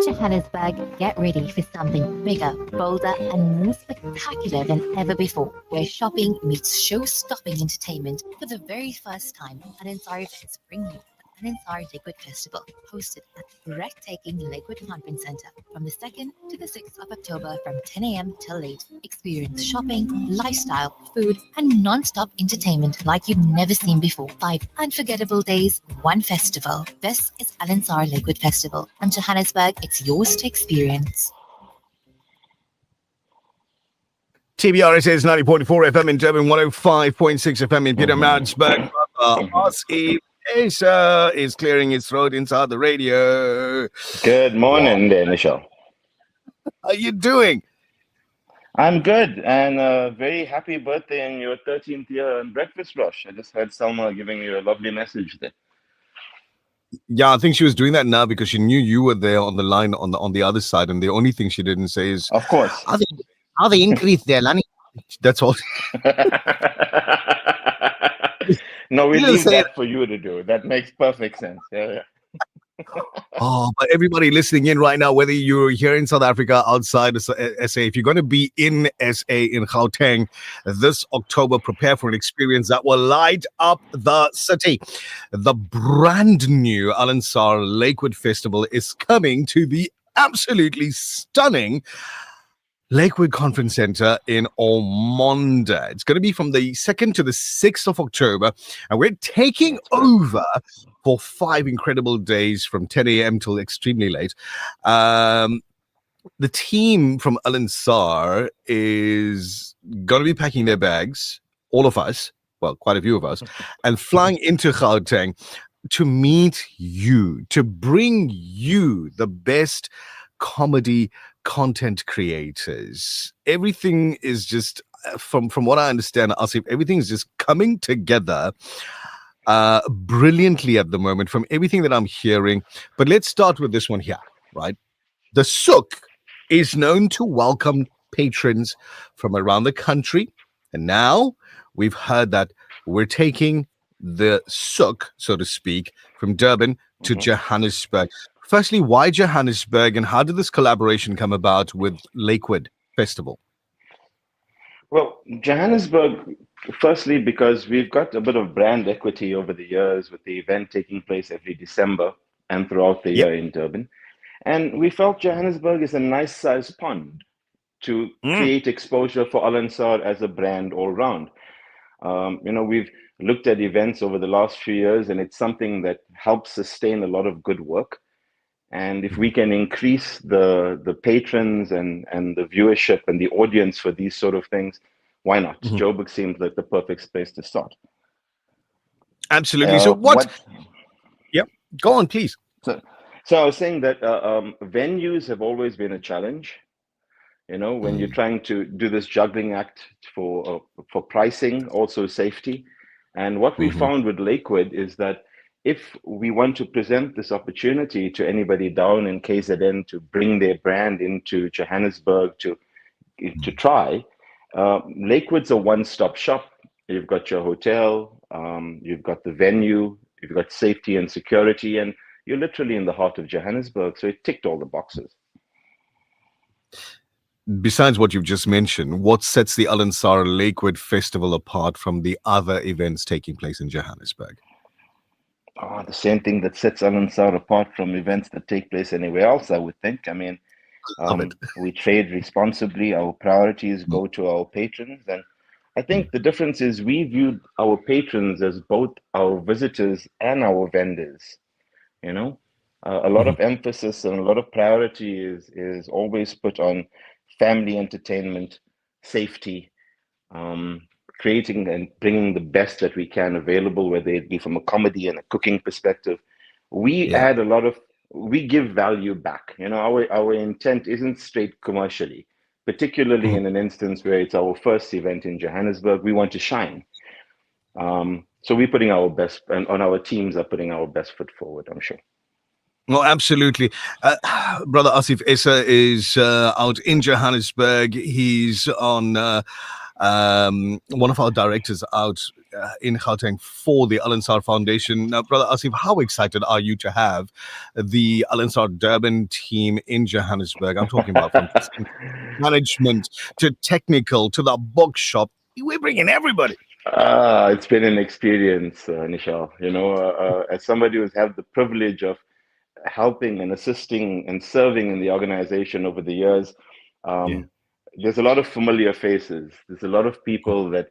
Johannesburg, get ready for something bigger, bolder, and more spectacular than ever before, where shopping meets show-stopping entertainment for the very first time. Al-Ansar Events bring you the Al-Ansar Liquid Festival, hosted at the breathtaking Lakewood Conference Center from the 2nd to the 6th of October from 10 a.m. till late. Experience shopping, lifestyle, food, and non-stop entertainment like you've never seen before. 5 unforgettable days, 1 festival. This is Al-Ansar Lakewood Festival. From Johannesburg, it's yours to experience. TBR says 90.4 FM in Durban, 105.6 FM in Pietermaritzburg. Ozzy Asa is clearing his throat inside the radio. Good morning there, Michelle. How you doing? I'm good, and very happy birthday in your 13th year on Breakfast Rush. I just heard Selma giving you a lovely message there. Yeah, I think she was doing that now because she knew you were there on the line on the other side, and the only thing she didn't say is, of course, how they increase their money. That's all. No, we You leave say that for you to do. That makes perfect sense. Yeah. Oh, but everybody listening in right now, whether you're here in South Africa, outside of SA, if you're going to be in SA, in Gauteng, this October, prepare for an experience that will light up the city. The brand new Al-Ansar Lakewood Festival is coming to the absolutely stunning Lakewood Conference Center in Ormonde. It's going to be from the 2nd to the 6th of October, and we're taking over for 5 incredible days from 10 a.m. till extremely late. The team from Al-Ansar is going to be packing their bags, all of us, well, quite a few of us, and flying into Gauteng to meet you, to bring you the best comedy content creators. Everything is just, from what I understand, Asif, everything is just coming together brilliantly at the moment from everything that I'm hearing. But let's start with this one here, right? The Souk is known to welcome patrons from around the country. And now we've heard that we're taking the Souk, so to speak, from Durban to Johannesburg. Firstly, why Johannesburg, and how did this collaboration come about with Lakewood Festival? Well, Johannesburg, firstly, because we've got a bit of brand equity over the years with the event taking place every December and throughout the year in Durban. And we felt Johannesburg is a nice sized pond to create exposure for Al-Ansar as a brand all round. We've looked at events over the last few years, and it's something that helps sustain a lot of good work. And if we can increase the patrons and the viewership and the audience for these sort of things, why not? Joburg seems like the perfect space to start. Absolutely. So Yep, go on, please. So I was saying that venues have always been a challenge. When you're trying to do this juggling act for pricing, also safety. And what we found with Lakewood is that if we want to present this opportunity to anybody down in KZN to bring their brand into Johannesburg to try, Lakewood's a one-stop shop. You've got your hotel, you've got the venue, you've got safety and security, and you're literally in the heart of Johannesburg. So it ticked all the boxes. Besides what you've just mentioned, what sets the Al-Ansar Lakewood Festival apart from the other events taking place in Johannesburg? The same thing that sets Al-Ansar apart from events that take place anywhere else, I would think. I mean, we trade responsibly. Our priorities go to our patrons. And I think the difference is we view our patrons as both our visitors and our vendors. A lot of emphasis and a lot of priority is always put on family entertainment, safety, creating and bringing the best that we can available, whether it be from a comedy and a cooking perspective. We add we give value back. Our intent isn't straight commercially, particularly in an instance where it's our first event in Johannesburg. We want to shine. So we're putting our best, and on our teams are putting our best foot forward, I'm sure. Well, absolutely. Brother Asif Essa is out in Johannesburg. He's on one of our directors out in Gauteng for the Al Ansar Foundation. Now, Brother Asif, how excited are you to have the Al Ansar Durban team in Johannesburg? I'm talking about from management to technical to the bookshop. We're bringing everybody. It's been an experience, Nishal. As somebody who's had the privilege of helping and assisting and serving in the organization over the years, there's a lot of familiar faces. There's a lot of people that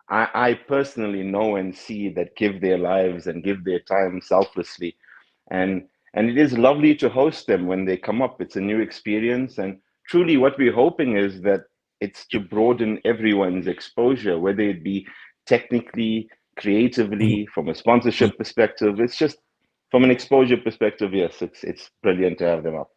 I personally know and see that give their lives and give their time selflessly. And it is lovely to host them when they come up. It's a new experience. And truly what we're hoping is that it's to broaden everyone's exposure, whether it be technically, creatively, from a sponsorship perspective. It's just from an exposure perspective, yes, it's brilliant to have them up.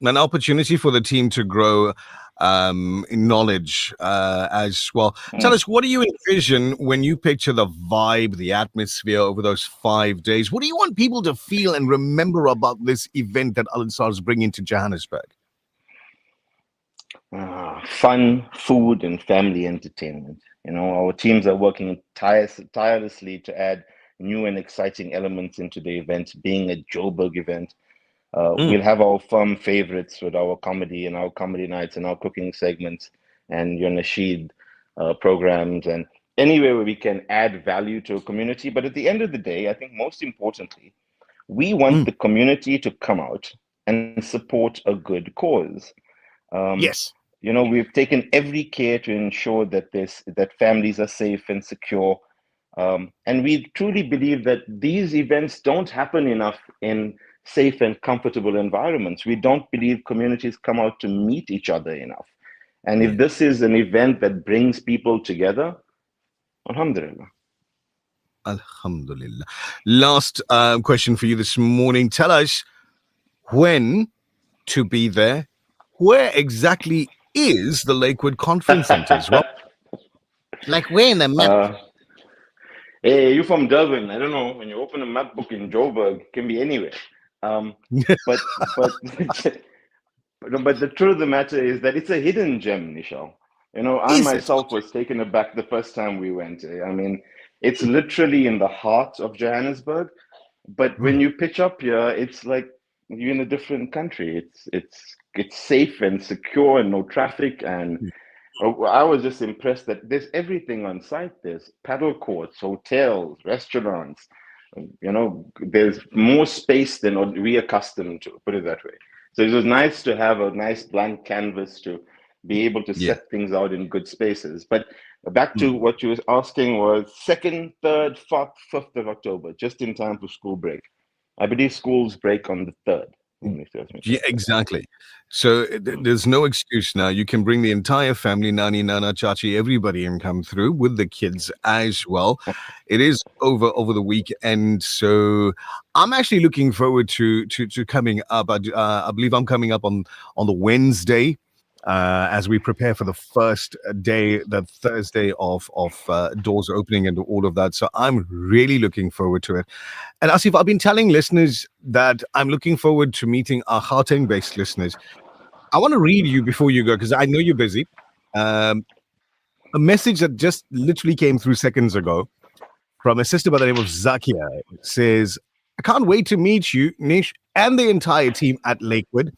An opportunity for the team to grow in knowledge as well. Tell us, what do you envision when you picture the vibe, the atmosphere over those 5 days? What do you want people to feel and remember about this event that Al Ansar is bringing to Johannesburg? Fun, food, and family entertainment. Our teams are working tirelessly to add new and exciting elements into the event, being a Joburg event. We'll have our firm favorites with our comedy and our comedy nights and our cooking segments and your nasheed programs and anywhere where we can add value to a community. But at the end of the day, I think most importantly, we want the community to come out and support a good cause. Yes. We've taken every care to ensure that that families are safe and secure. And we truly believe that these events don't happen enough in safe and comfortable environments. We don't believe communities come out to meet each other enough. And if this is an event that brings people together, alhamdulillah. Alhamdulillah. Last question for you this morning. Tell us when to be there. Where exactly is the Lakewood Conference Center as well? Like where in the map? Hey, you're from Durban. I don't know. When you open a map book in Joburg, it can be anywhere. But the truth of the matter is that it's a hidden gem, Nishal. I myself was taken aback the first time we went. I mean, it's literally in the heart of Johannesburg. But when you pitch up here, it's like you're in a different country. It's safe and secure and no traffic. And I was just impressed that there's everything on site. There's paddle courts, hotels, restaurants. There's more space than we're accustomed to, put it that way. So it was nice to have a nice blank canvas to be able to set things out in good spaces. But back to what you was asking was 2nd, 3rd, 4th, 5th of October, just in time for school break. I believe schools break on the 3rd. Yeah, exactly. So there's no excuse now. You can bring the entire family, Nani, Nana, Chachi, everybody, and come through with the kids as well. It is over the weekend, so I'm actually looking forward to coming up. I believe I'm coming up on the Wednesday. As we prepare for the first day, the Thursday of doors opening and all of that. So I'm really looking forward to it. And Asif, I've been telling listeners that I'm looking forward to meeting our Gauteng-based listeners. I want to read you before you go, because I know you're busy. A message that just literally came through seconds ago from a sister by the name of Zakia. It says, I can't wait to meet you, Nish, and the entire team at Lakewood.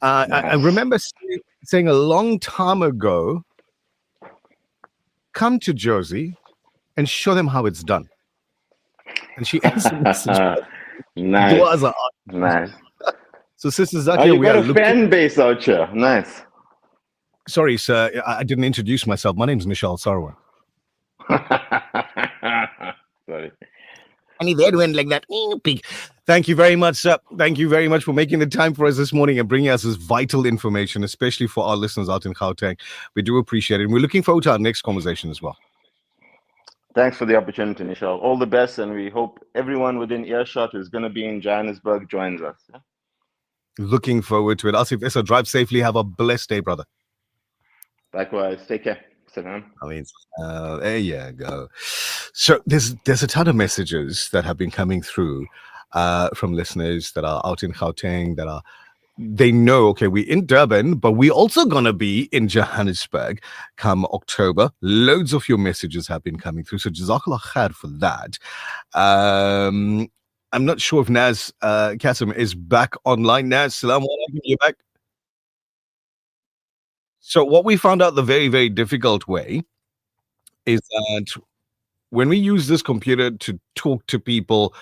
I remember saying a long time ago, come to Josie and show them how it's done. And she ends the message. Nice. So, Sister Zakia, you got a fan base out here. Nice. Sorry, sir. I didn't introduce myself. My name's Nishal Sarwar. Sorry. And if they went like that, thank you very much, sir. Thank you very much for making the time for us this morning and bringing us this vital information, especially for our listeners out in Gauteng. We do appreciate it. And we're looking forward to our next conversation as well. Thanks for the opportunity, Nishal. All the best, and we hope everyone within earshot who's going to be in Johannesburg joins us. Yeah? Looking forward to it. Asif Issa, drive safely. Have a blessed day, brother. Likewise. Take care. Salam. I mean, there you go. So there's a ton of messages that have been coming through from listeners that are out in Gauteng, that are they know, okay, we're in Durban, but we're also going to be in Johannesburg come October. Loads of your messages have been coming through. So Jazakallah khair for that. I'm not sure if Naz Kasim is back online. Naz, salam alaikum, you're back. So what we found out the very, very difficult way is that when we use this computer to talk to people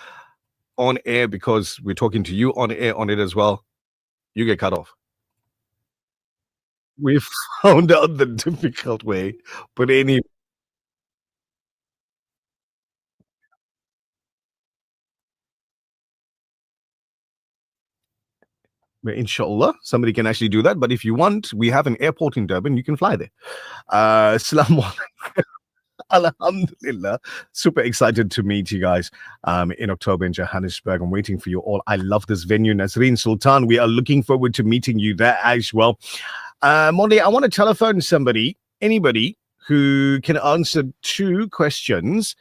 on air, because we're talking to you on air on it as well, you get cut off. We found out the difficult way, but anyway. Inshallah, somebody can actually do that. But if you want, we have an airport in Durban. You can fly there. Assalamu alaikum. Alhamdulillah. Super excited to meet you guys in October in Johannesburg. I'm waiting for you all. I love this venue, Nazreen Sultan. We are looking forward to meeting you there as well. Monday, I want to telephone somebody, anybody who can answer 2 questions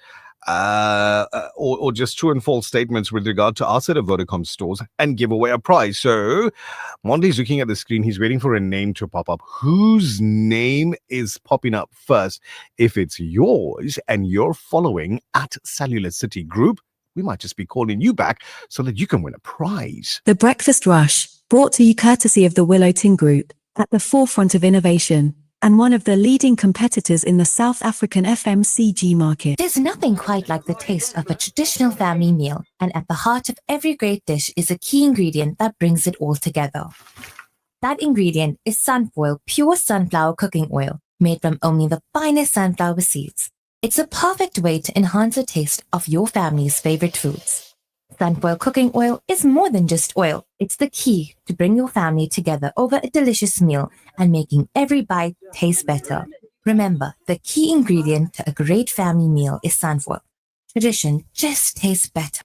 or just true and false statements with regard to our set of Vodacom stores and give away a prize. So Monty's looking at the screen. He's waiting for a name to pop up. Whose name is popping up first? If it's yours and you're following at Cellular City Group, we might just be calling you back so that you can win a prize. The Breakfast Rush, brought to you courtesy of the Willow Tin Group, at the forefront of innovation, and one of the leading competitors in the South African FMCG market. There's nothing quite like the taste of a traditional family meal, and at the heart of every great dish is a key ingredient that brings it all together. That ingredient is Sunfoil pure sunflower cooking oil, made from only the finest sunflower seeds. It's a perfect way to enhance the taste of your family's favorite foods. Sunfoil cooking oil is more than just oil. It's the key to bring your family together over a delicious meal and making every bite taste better. Remember, the key ingredient to a great family meal is sunfoil. Tradition just tastes better.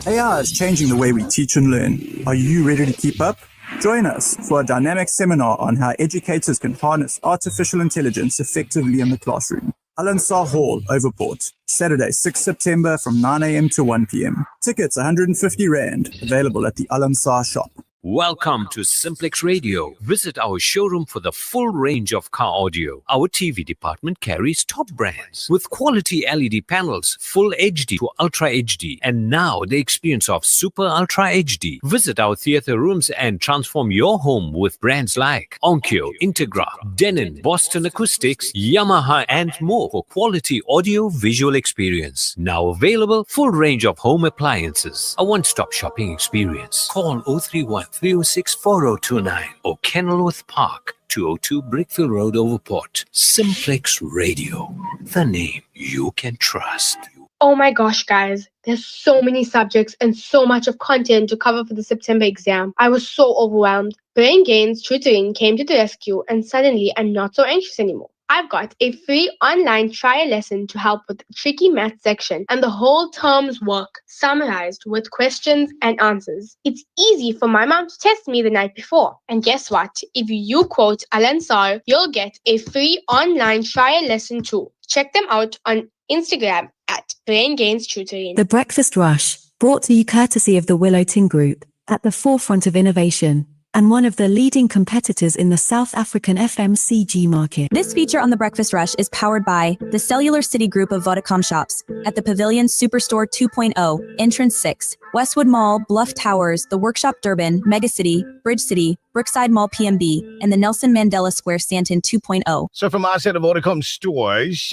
AI is changing the way we teach and learn. Are you ready to keep up? Join us for a dynamic seminar on how educators can harness artificial intelligence effectively in the classroom. Al-Ansar Hall, Overport, Saturday, 6 September from 9 a.m. to 1 p.m. Tickets 150 Rand, available at the Al-Ansar shop. Welcome to Simplex Radio. Visit our showroom for the full range of car audio. Our TV department carries top brands with quality LED panels, full HD to Ultra HD, and now the experience of Super Ultra HD. Visit our theater rooms and transform your home with brands like Onkyo, Integra, Denon, Boston Acoustics, Yamaha, and more for quality audio visual experience. Now available, full range of home appliances. A one-stop shopping experience. Call 031 306 4029 or Kenilworth Park, 202 Brickfield Road, Overport. Simplex Radio, the name you can trust. Oh my gosh, guys. There's so many subjects and so much of content to cover for the September exam. I was so overwhelmed. Brain Gains Tutoring came to the rescue, and suddenly I'm not so anxious anymore. I've got a free online trial lesson to help with the tricky math section and the whole term's work summarized with questions and answers. It's easy for my mom to test me the night before. And guess what? If you quote Al-Ansar, you'll get a free online trial lesson too. Check them out on Instagram at Brain Gains Tutoring. The Breakfast Rush, brought to you courtesy of the Willow Tin Group, at the forefront of innovation, and one of the leading competitors in the South African FMCG market. This feature on The Breakfast Rush is powered by the Cellular City Group of Vodacom shops at the Pavilion Superstore 2.0, Entrance 6, Westwood Mall, Bluff Towers, The Workshop Durban, Megacity, Bridge City, Brookside Mall PMB, and the Nelson Mandela Square Stanton 2.0. So from our set of Vodacom stores,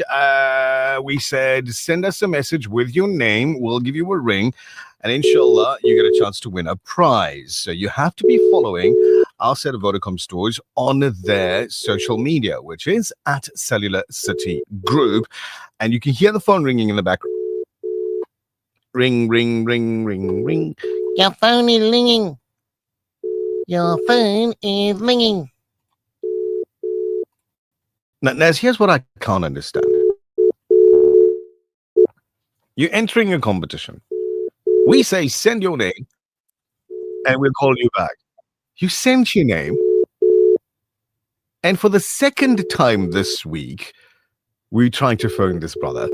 we said, send us a message with your name. We'll give you a ring. And inshallah, you get a chance to win a prize. So you have to be following our set of Vodacom stores on their social media, which is at Cellular City Group. And you can hear the phone ringing in the background. Ring, ring, ring, ring, ring. Your phone is ringing. Your phone is ringing. Now, Naz, here's what I can't understand. You're entering a competition. We say, send your name, and we'll call you back. You sent your name, and for the second time this week, we're trying to phone this brother.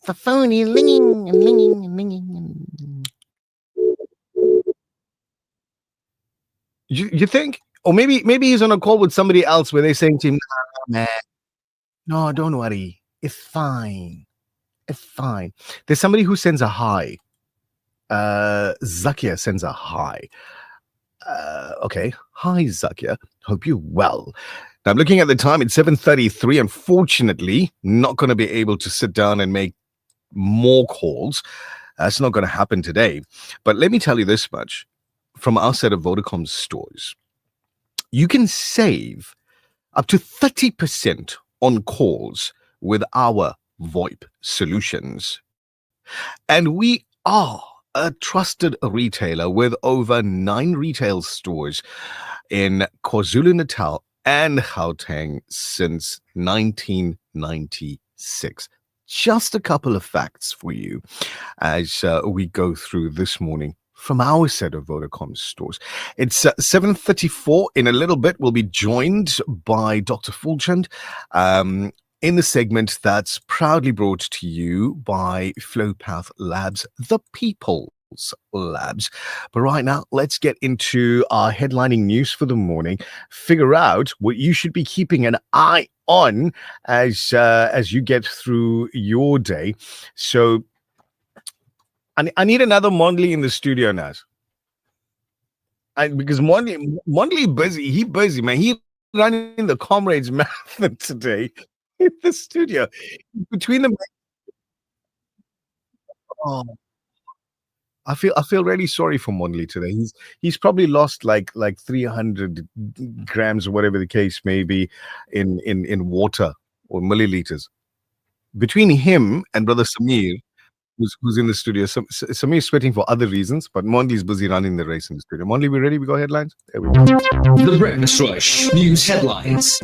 The phone is ringing and ringing and ringing. You think? Or maybe he's on a call with somebody else where they're saying to him, "Nah, man, no, don't worry. It's fine. It's fine." There's somebody who sends a hi. Zakia sends a hi. Okay. Hi, Zakia. Hope you're well. Now, I'm looking at the time. It's 7:33. Unfortunately, not going to be able to sit down and make more calls. That's not going to happen today. But let me tell you this much. From our set of Vodacom stores, you can save up to 30% on calls with our VoIP solutions. And we are a trusted retailer with over 9 retail stores in KwaZulu-Natal and Gauteng since 1996. Just a couple of facts for you as we go through this morning from our set of Vodacom stores. It's 7:34. In a little bit, we'll be joined by Dr. Fulchand in the segment that's proudly brought to you by Flowpath Labs, the People's Labs. But right now, let's get into our headlining news for the morning, figure out what you should be keeping an eye on as you get through your day. So I need another Mondley in the studio, Naz. Because Mondley busy. He busy, man. He running the comrades marathon today in the studio. Between them, oh, I feel really sorry for Mondley today. He's probably lost like 300 grams or whatever the case may be in water or milliliters. Between him and brother Samir, who's in the studio. Samir's sweating for other reasons, but Mondley's busy running the race in the studio. Mondley, we ready? We go headlines? There we go. The Breakfast Rush News Headlines.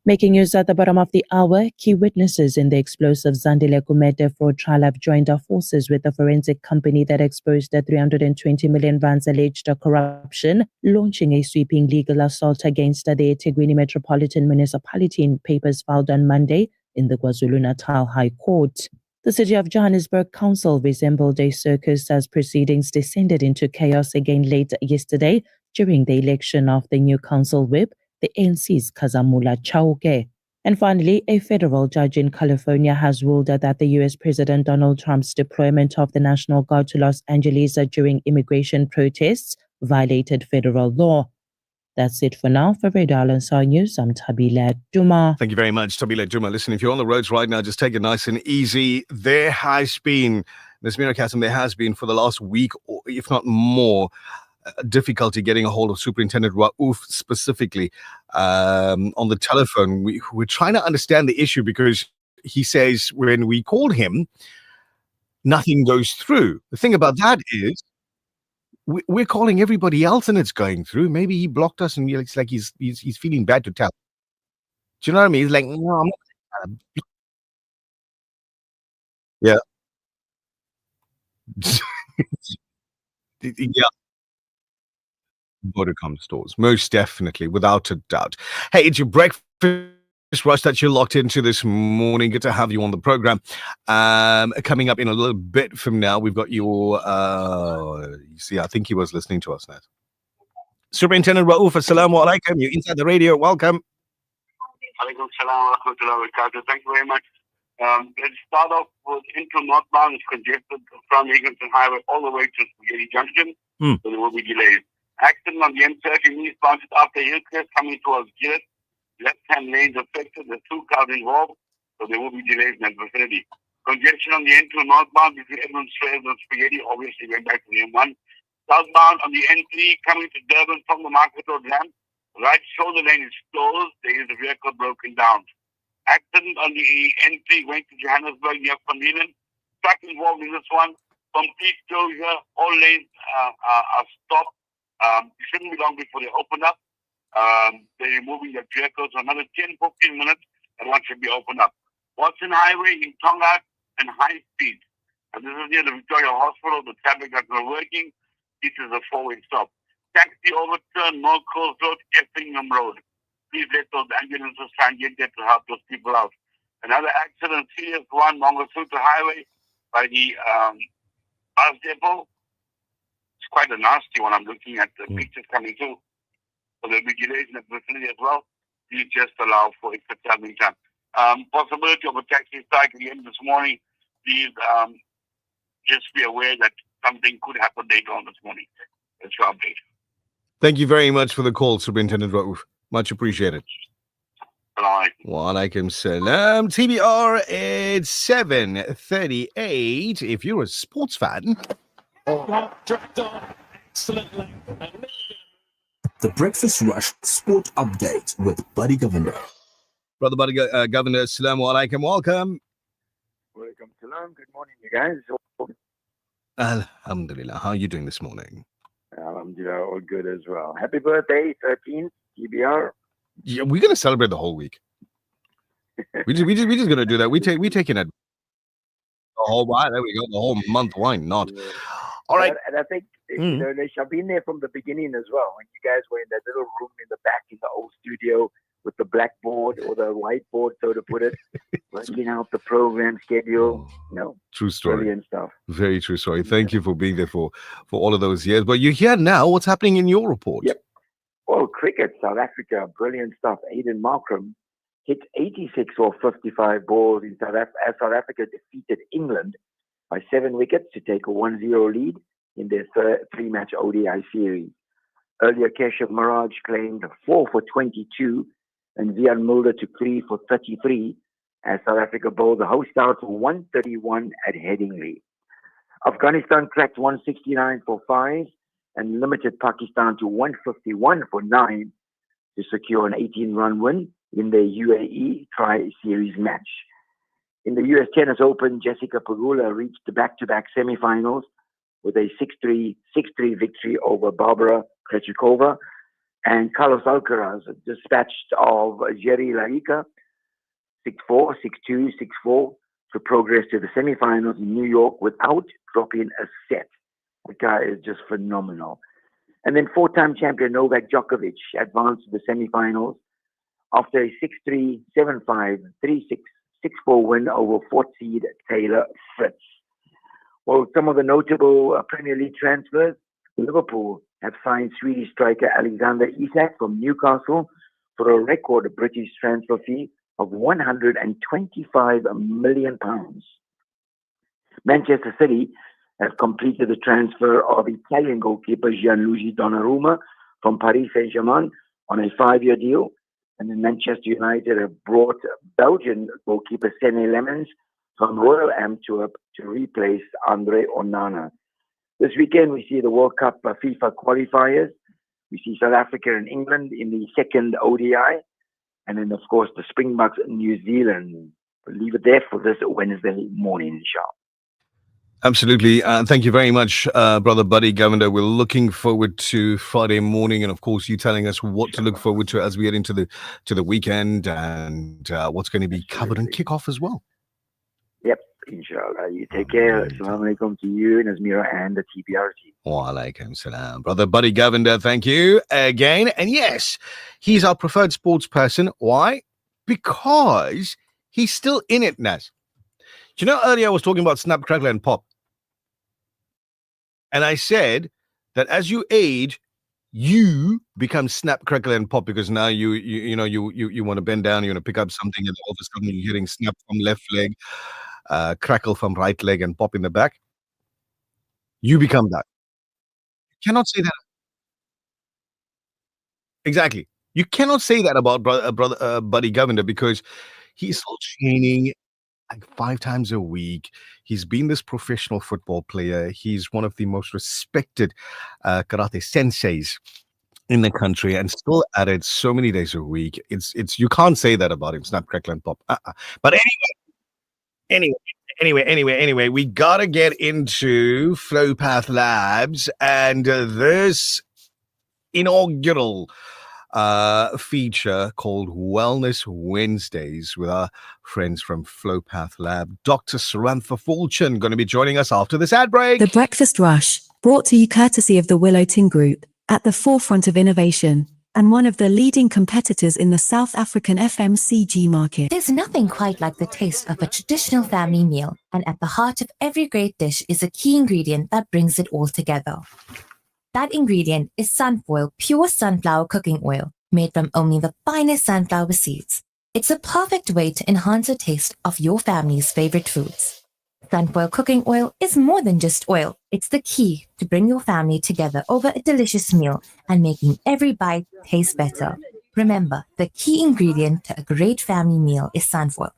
Making news at the bottom of the hour, key witnesses in the explosive Zandile Kumete fraud trial have joined our forces with the forensic company that exposed the 320 million rands alleged corruption, launching a sweeping legal assault against the eThekwini Metropolitan Municipality in papers filed on Monday in the KwaZulu-Natal High Court. The City of Johannesburg Council resembled a circus as proceedings descended into chaos again late yesterday during the election of the new council whip, the ANC's Kazamula Chauke. And finally, a federal judge in California has ruled that the U.S. President Donald Trump's deployment of the National Guard to Los Angeles during immigration protests violated federal law. That's it for now. For Radio Alansar News, I'm Tabila Duma. Thank you very much, Tabila Duma. Listen, if you're on the roads right now, just take it nice and easy. There has been, Ms. Mirakasim, there has been for the last week, or if not more, difficulty getting a hold of Superintendent Raouf specifically on the telephone. We're trying to understand the issue because he says when we called him, nothing goes through. The thing about that is we're calling everybody else and it's going through. Maybe he blocked us and it's like he's feeling bad to tell. Do you know what I mean? He's like, no, I'm not. Yeah. Yeah. Vodacom stores, most definitely, without a doubt. Hey, it's your breakfast rush that you're locked into this morning. Good to have you on the program. Coming up in a little bit from now, we've got your, you see, I think he was listening to us now. Superintendent Raouf, assalamu alaikum. You're inside the radio. Welcome. Alaikum salam wa rahmatullahi wa barakatuh. Thank you very much. Let's start off with Intel northbound is congested from Higginson Highway all the way to Spaghetti Junction, so there will be delays. Accident on the M30 eastbound after Hillcrest coming towards Gillett. Left-hand lanes affected. There's 2 cars involved, so there will be delays in that vicinity. Congestion on the N2 northbound between Edmonds Trails and Spaghetti, obviously went back to the M1. Southbound on the N3 coming to Durban from the Market Road ramp. Right shoulder lane is closed. There is a vehicle broken down. Accident on the N3 going to Johannesburg near Convenience. Truck involved in this one. Complete closure. All lanes are stopped. It shouldn't be long before they open up. They're removing the vehicles for another 10-15 minutes and one should be opened up. Watson Highway in Tonga and high speed. And this is near the Victoria Hospital. The traffic is not working. This is a 4-way stop. Taxi overturn, North Coast Road, Effingham Road. Please let those ambulances try and get there to help those people out. Another accident, serious one, Mangosuthu Highway by the bus depot. It's quite a nasty one. I'm looking at the pictures coming through. So there'll be delays in the vicinity as well. Please just allow for extra traveling time. Possibility of a taxi strike again this morning. Please just be aware that something could happen later on this morning. That's your update. Thank you very much for the call, Superintendent Rauf. Much appreciated. Wa alaikum salam. TBR, it's 7:38. If you're a sports fan. The Breakfast Rush Sport Update with Buddy Governor. Brother Buddy Governor, assalamu alaikum. Welcome. Welcome salam. Good morning, you guys. Alhamdulillah. How are you doing this morning? Alhamdulillah, all good as well. Happy birthday, 13th, TBR. Yeah, we're going to celebrate the whole week. we just going to do that. We taking it the whole wine. There we go. The whole month. Why not? Yeah. All right. And I think they shall be in there from the beginning as well. When you guys were in that little room in the back in the old studio with the blackboard or the whiteboard, so to put it, working out the program schedule. True story. Brilliant stuff. Very true story. Thank you for being there for all of those years. But you're here now. What's happening in your report? Yep. Well, cricket, South Africa, brilliant stuff. Aidan Markram hit 86 or 55 balls in South Africa as South Africa defeated England by 7 wickets to take a 1-0 lead in their three-match ODI series. Earlier, Keshav Maharaj claimed 4 for 22 and Zian Mulder to 3 for 33 as South Africa bowled the host out for 131 at Headingley. Afghanistan cracked 169 for 5 and limited Pakistan to 151 for 9 to secure an 18-run win in the UAE Tri-Series match. In the US Tennis Open, Jessica Pegula reached the back-to-back semifinals with a 6-3 victory over Barbara Krejcikova, and Carlos Alcaraz dispatched of Jerry Laika 6-4, 6-2, 6-4 to progress to the semifinals in New York without dropping a set. The guy is just phenomenal. And then four-time champion Novak Djokovic advanced to the semifinals after a 6-3, 7-5, 3-6, 6-4 win over fourth seed Taylor Fritz. Well, some of the notable Premier League transfers: Liverpool have signed Swedish striker Alexander Isak from Newcastle for a record British transfer fee of £125 million. Manchester City have completed the transfer of Italian goalkeeper Gianluigi Donnarumma from Paris Saint-Germain on a 5-year deal. And then Manchester United have brought Belgian goalkeeper Senne Lemens from Royal Antwerp to replace Andre Onana. This weekend, we see the World Cup FIFA qualifiers. We see South Africa and England in the second ODI. And then, of course, the Springboks in New Zealand. We'll leave it there for this Wednesday morning, inshallah. Absolutely. Thank you very much, Brother Buddy Governor. We're looking forward to Friday morning, and of course, you telling us what to look forward to as we get into the weekend and what's going to be covered and kick off as well. Yep, inshallah. You take care. Assalamu alaikum to you, Nazmira, and the TBR team. Wa alaikum salam. Brother Buddy Governor, thank you again. And yes, he's our preferred sports person. Why? Because he's still in it, Naz. Do you know, earlier I was talking about Snap, Crackle, and Pop. And I said that as you age, you become Snap, Crackle, and Pop, because now you want to bend down, you want to pick up something, and all of a sudden you're hitting snap from left leg, crackle from right leg, and pop in the back. You become that. You cannot say that. Exactly. You cannot say that about Buddy Governor, because he's still training like 5 times a week. He's been this professional football player. He's one of the most respected karate senseis in the country, and still at it so many days a week. It's you can't say that about him. Snap, crackle, and pop. But anyway, we gotta get into Flowpath Labs and this inaugural feature called Wellness Wednesdays with our friends from Flowpath Lab. Dr. Sarantha Fulchan going to be joining us after this ad break. The Breakfast Rush, brought to you courtesy of the Willow Tin Group, at the forefront of innovation and one of the leading competitors in the South African FMCG market. There's nothing quite like the taste of a traditional family meal, and at the heart of every great dish is a key ingredient that brings it all together. That ingredient is Sunfoil pure sunflower cooking oil, made from only the finest sunflower seeds. It's a perfect way to enhance the taste of your family's favorite foods. Sunfoil cooking oil is more than just oil. It's the key to bring your family together over a delicious meal and making every bite taste better. Remember, the key ingredient to a great family meal is Sunfoil.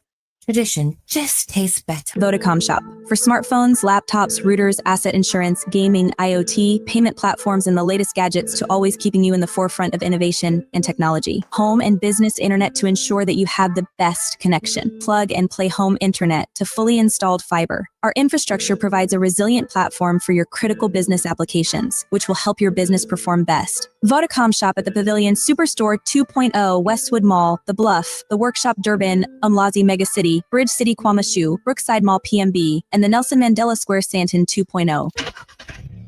Tradition just tastes better. Vodacom Shop. For smartphones, laptops, routers, asset insurance, gaming, IoT, payment platforms, and the latest gadgets to always keeping you in the forefront of innovation and technology. Home and business internet to ensure that you have the best connection. Plug and play home internet to fully installed fiber. Our infrastructure provides a resilient platform for your critical business applications, which will help your business perform best. Vodacom Shop at the Pavilion Superstore 2.0, Westwood Mall, The Bluff, The Workshop Durban, Umlazi Mega City, Bridge City Kwamashu, Brookside Mall PMB, and the Nelson Mandela Square Sandton 2.0.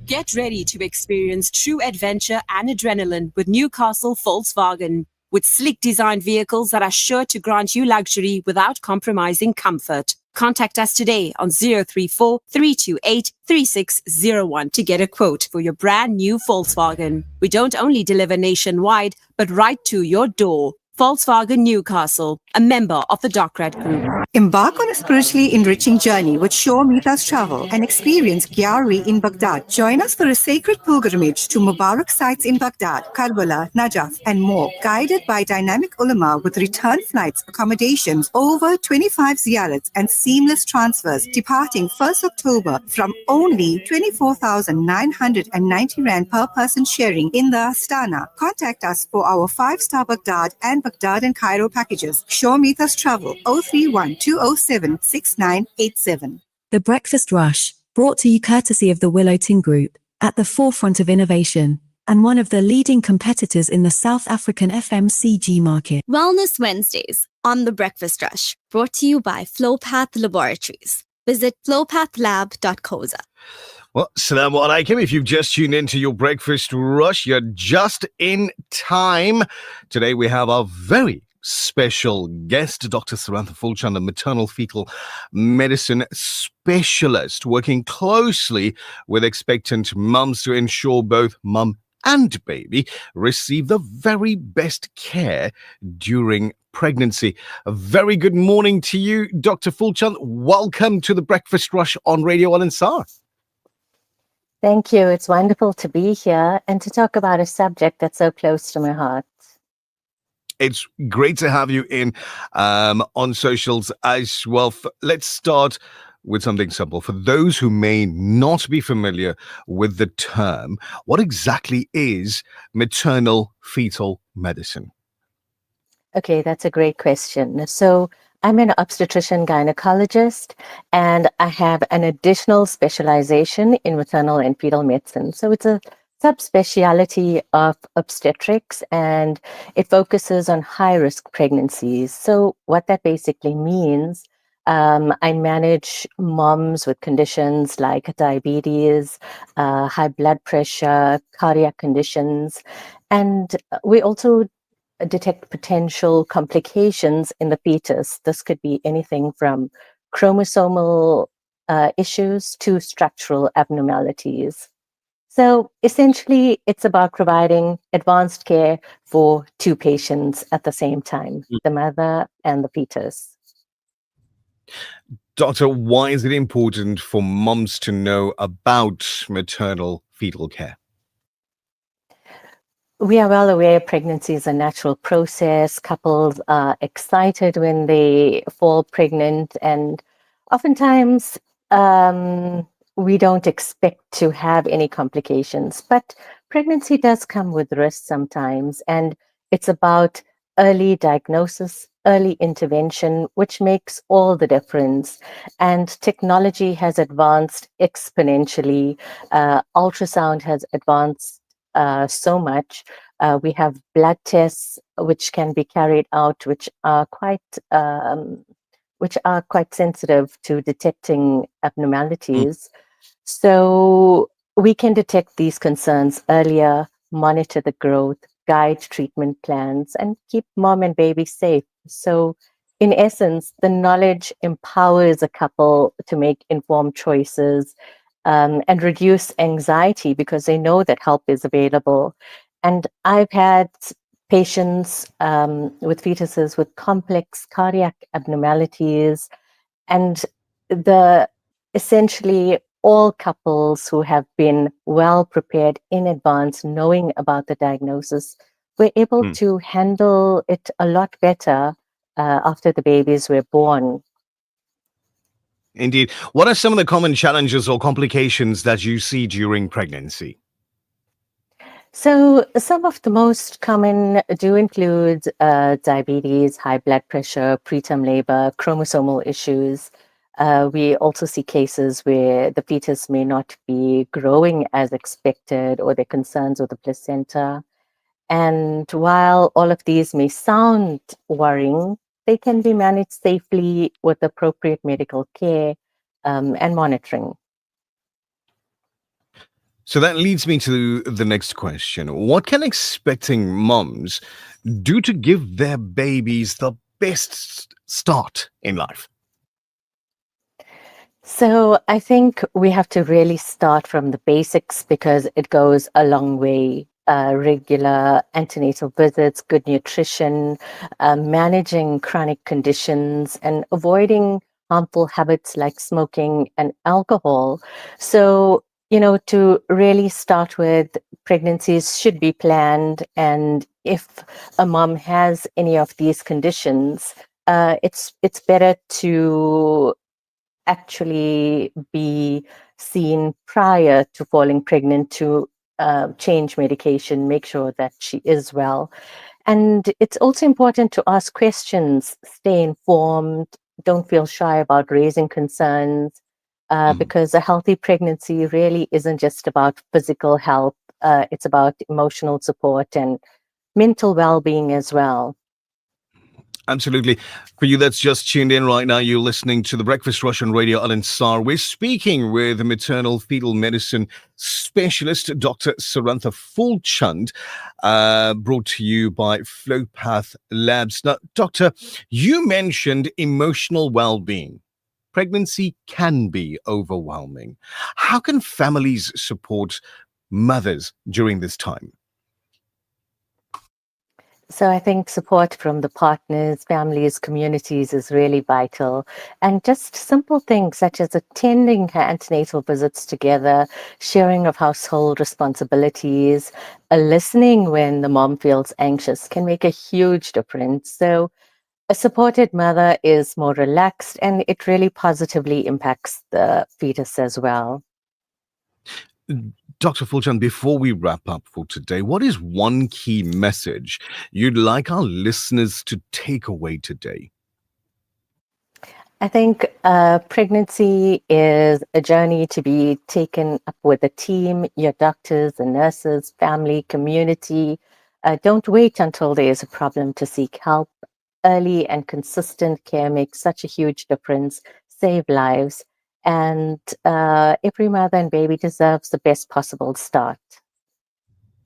Get ready to experience true adventure and adrenaline with Newcastle Volkswagen. With sleek designed vehicles that are sure to grant you luxury without compromising comfort. Contact us today on 034 328 3601 to get a quote for your brand new Volkswagen. We don't only deliver nationwide, but right to your door. Volkswagen Newcastle, a member of the Docrat Group. Embark on a spiritually enriching journey with Shore Mithas Travel and experience Gyari in Baghdad. Join us for a sacred pilgrimage to Mubarak sites in Baghdad, Karbala, Najaf, and more, guided by dynamic ulama with return flights, accommodations, over 25 ziyarats, and seamless transfers, departing 1st October from only 24,990 Rand per person sharing in the Astana. Contact us for our 5-star Baghdad and Baghdad and Cairo packages. Shore Mithas Travel 031 207 6987. The Breakfast Rush, brought to you courtesy of the Willow Tin Group, at the forefront of innovation, and one of the leading competitors in the South African FMCG market. Wellness Wednesdays on The Breakfast Rush, brought to you by Flowpath Laboratories. Visit flowpathlab.coza. Well, Assalamu alaikum. If you've just tuned into your breakfast rush, you're just in time. Today we have our very special guest, Dr. Sarantha Fulchand, a maternal fetal medicine specialist, working closely with expectant mums to ensure both mum and baby receive the very best care during pregnancy. A very good morning to you, Dr. Fulchand. Welcome to the Breakfast Rush on Radio Al Ansar. Thank you. It's wonderful to be here and to talk about a subject that's so close to my heart. It's great to have you in on socials as well. Let's start with something simple. For those who may not be familiar with the term, what exactly is maternal fetal medicine? Okay, that's a great question. So I'm an obstetrician gynecologist, and I have an additional specialization in maternal and fetal medicine. So it's a subspecialty of obstetrics, and it focuses on high-risk pregnancies. So what that basically means, I manage moms with conditions like diabetes, high blood pressure, cardiac conditions, and we also detect potential complications in the fetus. This could be anything from chromosomal issues to structural abnormalities. So essentially, it's about providing advanced care for two patients at the same time, the mother and the fetus. Doctor, why is it important for moms to know about maternal fetal care? We are well aware pregnancy is a natural process. Couples are excited when they fall pregnant, and oftentimes we don't expect to have any complications. But pregnancy does come with risks sometimes, and it's about early diagnosis, early intervention, which makes all the difference. And technology has advanced exponentially. Ultrasound has advanced so much. We have blood tests which can be carried out, which are quite sensitive to detecting abnormalities. So we can detect these concerns earlier, monitor the growth, guide treatment plans, and keep mom and baby safe. So in essence, the knowledge empowers a couple to make informed choices and reduce anxiety because they know that help is available. And I've had patients with fetuses with complex cardiac abnormalities, and the essentially all couples who have been well prepared in advance, knowing about the diagnosis, were able to handle it a lot better after the babies were born. Indeed. What are some of the common challenges or complications that you see during pregnancy? So some of the most common do include diabetes, high blood pressure, preterm labor, chromosomal issues. We also see cases where the fetus may not be growing as expected, or there are concerns with the placenta. And while all of these may sound worrying, they can be managed safely with appropriate medical care and monitoring. So that leads me to the next question. What can expecting moms do to give their babies the best start in life? So I think we have to really start from the basics because it goes a long way. Regular antenatal visits, good nutrition, managing chronic conditions, and avoiding harmful habits like smoking and alcohol. So, to really start with, pregnancies should be planned. And if a mom has any of these conditions, it's better to actually be seen prior to falling pregnant to change medication, make sure that she is well. And it's also important to ask questions, stay informed, don't feel shy about raising concerns, because a healthy pregnancy really isn't just about physical health, it's about emotional support and mental well-being as well. Absolutely. For you that's just tuned in right now, you're listening to the Breakfast Rush on Radio Al Ansar. We're speaking with maternal fetal medicine specialist, Dr. Sarantha Fulchand, brought to you by Flowpath Labs. Now, Doctor, you mentioned emotional well-being. Pregnancy can be overwhelming. How can families support mothers during this time? So I think support from the partners, families, communities is really vital. And just simple things such as attending her antenatal visits together, sharing of household responsibilities, listening when the mom feels anxious can make a huge difference. So a supported mother is more relaxed, and it really positively impacts the fetus as well. Dr. Fulchan, before we wrap up for today, what is one key message you'd like our listeners to take away today? I think pregnancy is a journey to be taken up with a team, your doctors and nurses, family, community. Don't wait until there's a problem to seek help. Early and consistent care makes such a huge difference, save lives, and every mother and baby deserves the best possible start.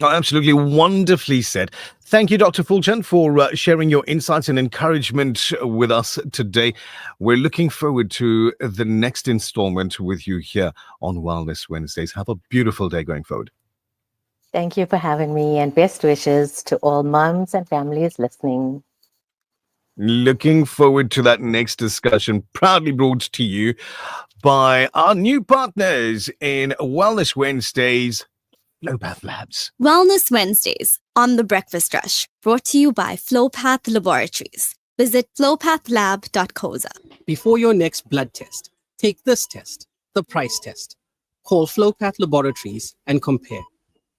Oh, absolutely wonderfully said. Thank you, Dr. Fulchan, for sharing your insights and encouragement with us today. We're looking forward to the next installment with you here on Wellness Wednesdays. Have a beautiful day going forward. Thank you for having me, and best wishes to all moms and families listening. Looking forward to that next discussion, proudly brought to you by our new partners in Wellness Wednesdays, Flowpath Labs. Wellness Wednesdays on the Breakfast Rush, brought to you by Flowpath Laboratories. Visit flowpathlab.coza. Before your next blood test, take this test, the price test. Call Flowpath Laboratories and compare.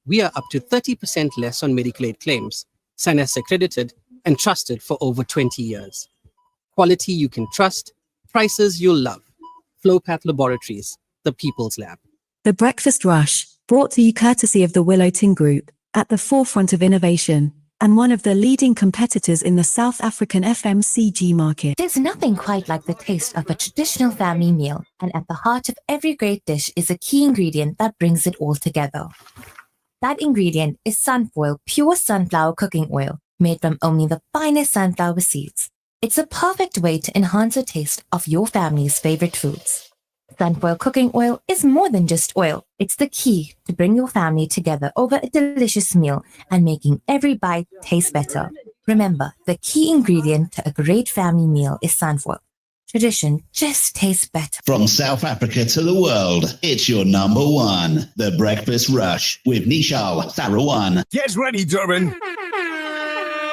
We are up to 30% less on medical aid claims, SANAS accredited and trusted for over 20 years. Quality you can trust, prices you'll love. Flowpath Laboratories, the People's Lab. The Breakfast Rush, brought to you courtesy of the Willow Tin Group, at the forefront of innovation, and one of the leading competitors in the South African FMCG market. There's nothing quite like the taste of a traditional family meal, and at the heart of every great dish is a key ingredient that brings it all together. That ingredient is Sunfoil pure sunflower cooking oil, made from only the finest sunflower seeds. It's a perfect way to enhance the taste of your family's favorite foods. Sunfoil cooking oil is more than just oil. It's the key to bring your family together over a delicious meal and making every bite taste better. Remember, the key ingredient to a great family meal is sunfoil. Tradition just tastes better. From South Africa to the world, it's your number one, The Breakfast Rush with Nishal Tharuwan. Get ready, Durban.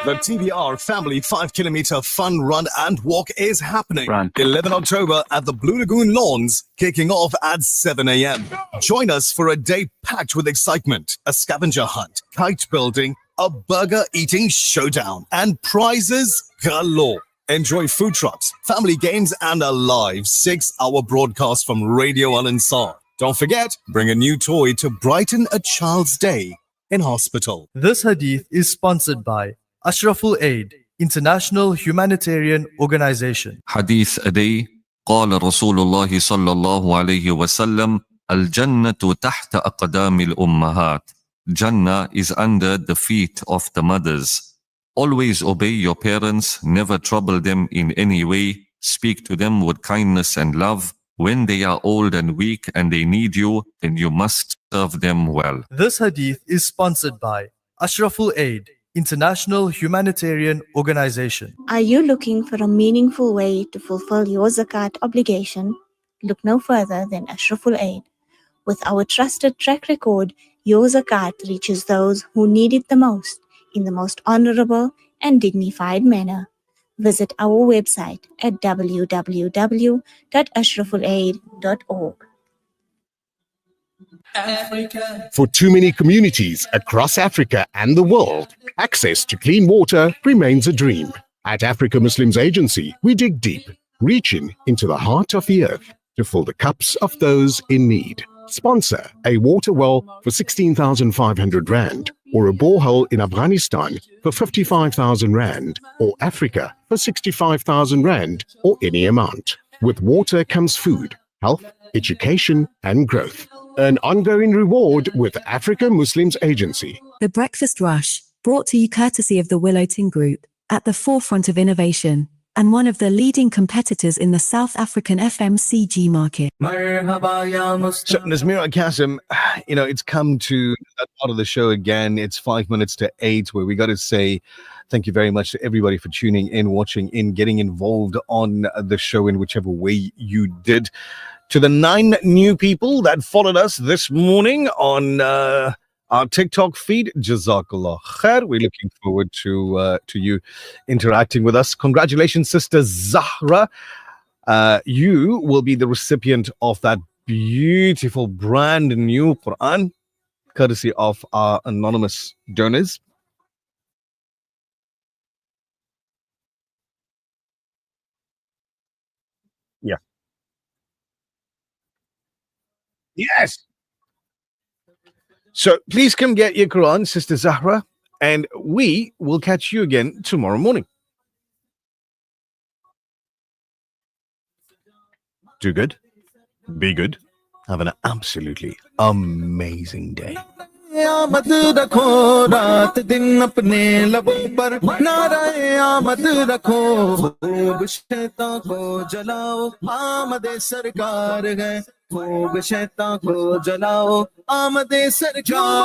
The TBR Family 5-kilometer fun run and walk is happening. 11 October at the Blue Lagoon Lawns, kicking off at 7 a.m. Join us for a day packed with excitement, a scavenger hunt, kite building, a burger eating showdown, and prizes galore. Enjoy food trucks, family games, and a live 6-hour broadcast from Radio Al Ansar. Don't forget, bring a new toy to brighten a child's day in hospital. This hadith is sponsored by Ashraful Aid, International Humanitarian Organization. حديث أدي قال رسول الله صلى الله عليه وسلم الجنة تحت أقدام الأمهات. Jannah is under the feet of the mothers. Always obey your parents, never trouble them in any way. Speak to them with kindness and love. When they are old and weak and they need you, then you must serve them well. This hadith is sponsored by Ashraful Aid, International Humanitarian Organization. Are you looking for a meaningful way to fulfill your zakat obligation? Look no further than Ashraful Aid. With our trusted track record, your zakat reaches those who need it the most in the most honorable and dignified manner. Visit our website at www.ashrafulaid.org. For too many communities across Africa and the world, access to clean water remains a dream. At Africa Muslims Agency, we dig deep, reaching into the heart of the earth to fill the cups of those in need. Sponsor a water well for 16,500 Rand, or a borehole in Afghanistan for 55,000 Rand, or Africa for 65,000 Rand, or any amount. With water comes food, health, education, and growth. An ongoing reward with Africa Muslims Agency. The Breakfast Rush, brought to you courtesy of the Willow Tin Group, at the forefront of innovation, and one of the leading competitors in the South African FMCG market. So, Nazmira Kasim, it's come to that part of the show again. It's 5 minutes to 8, where we got to say thank you very much to everybody for tuning in, watching in, getting involved on the show in whichever way you did. To the 9 new people that followed us this morning on our TikTok feed, Jazakallah khair. We're looking forward to you interacting with us. Congratulations, Sister Zahra. You will be the recipient of that beautiful brand new Quran, courtesy of our anonymous donors. Yeah. Yes. So please come get your Quran, Sister Zahra, and we will catch you again tomorrow morning. Do good. Be good. Have an absolutely amazing day. आमद रखो रात दिन अपने लबों पर नाराए आमद रखो खूब शैतान को जलाओ आमदे सरकार है खूब शैतान को जलाओ आमदे सरकार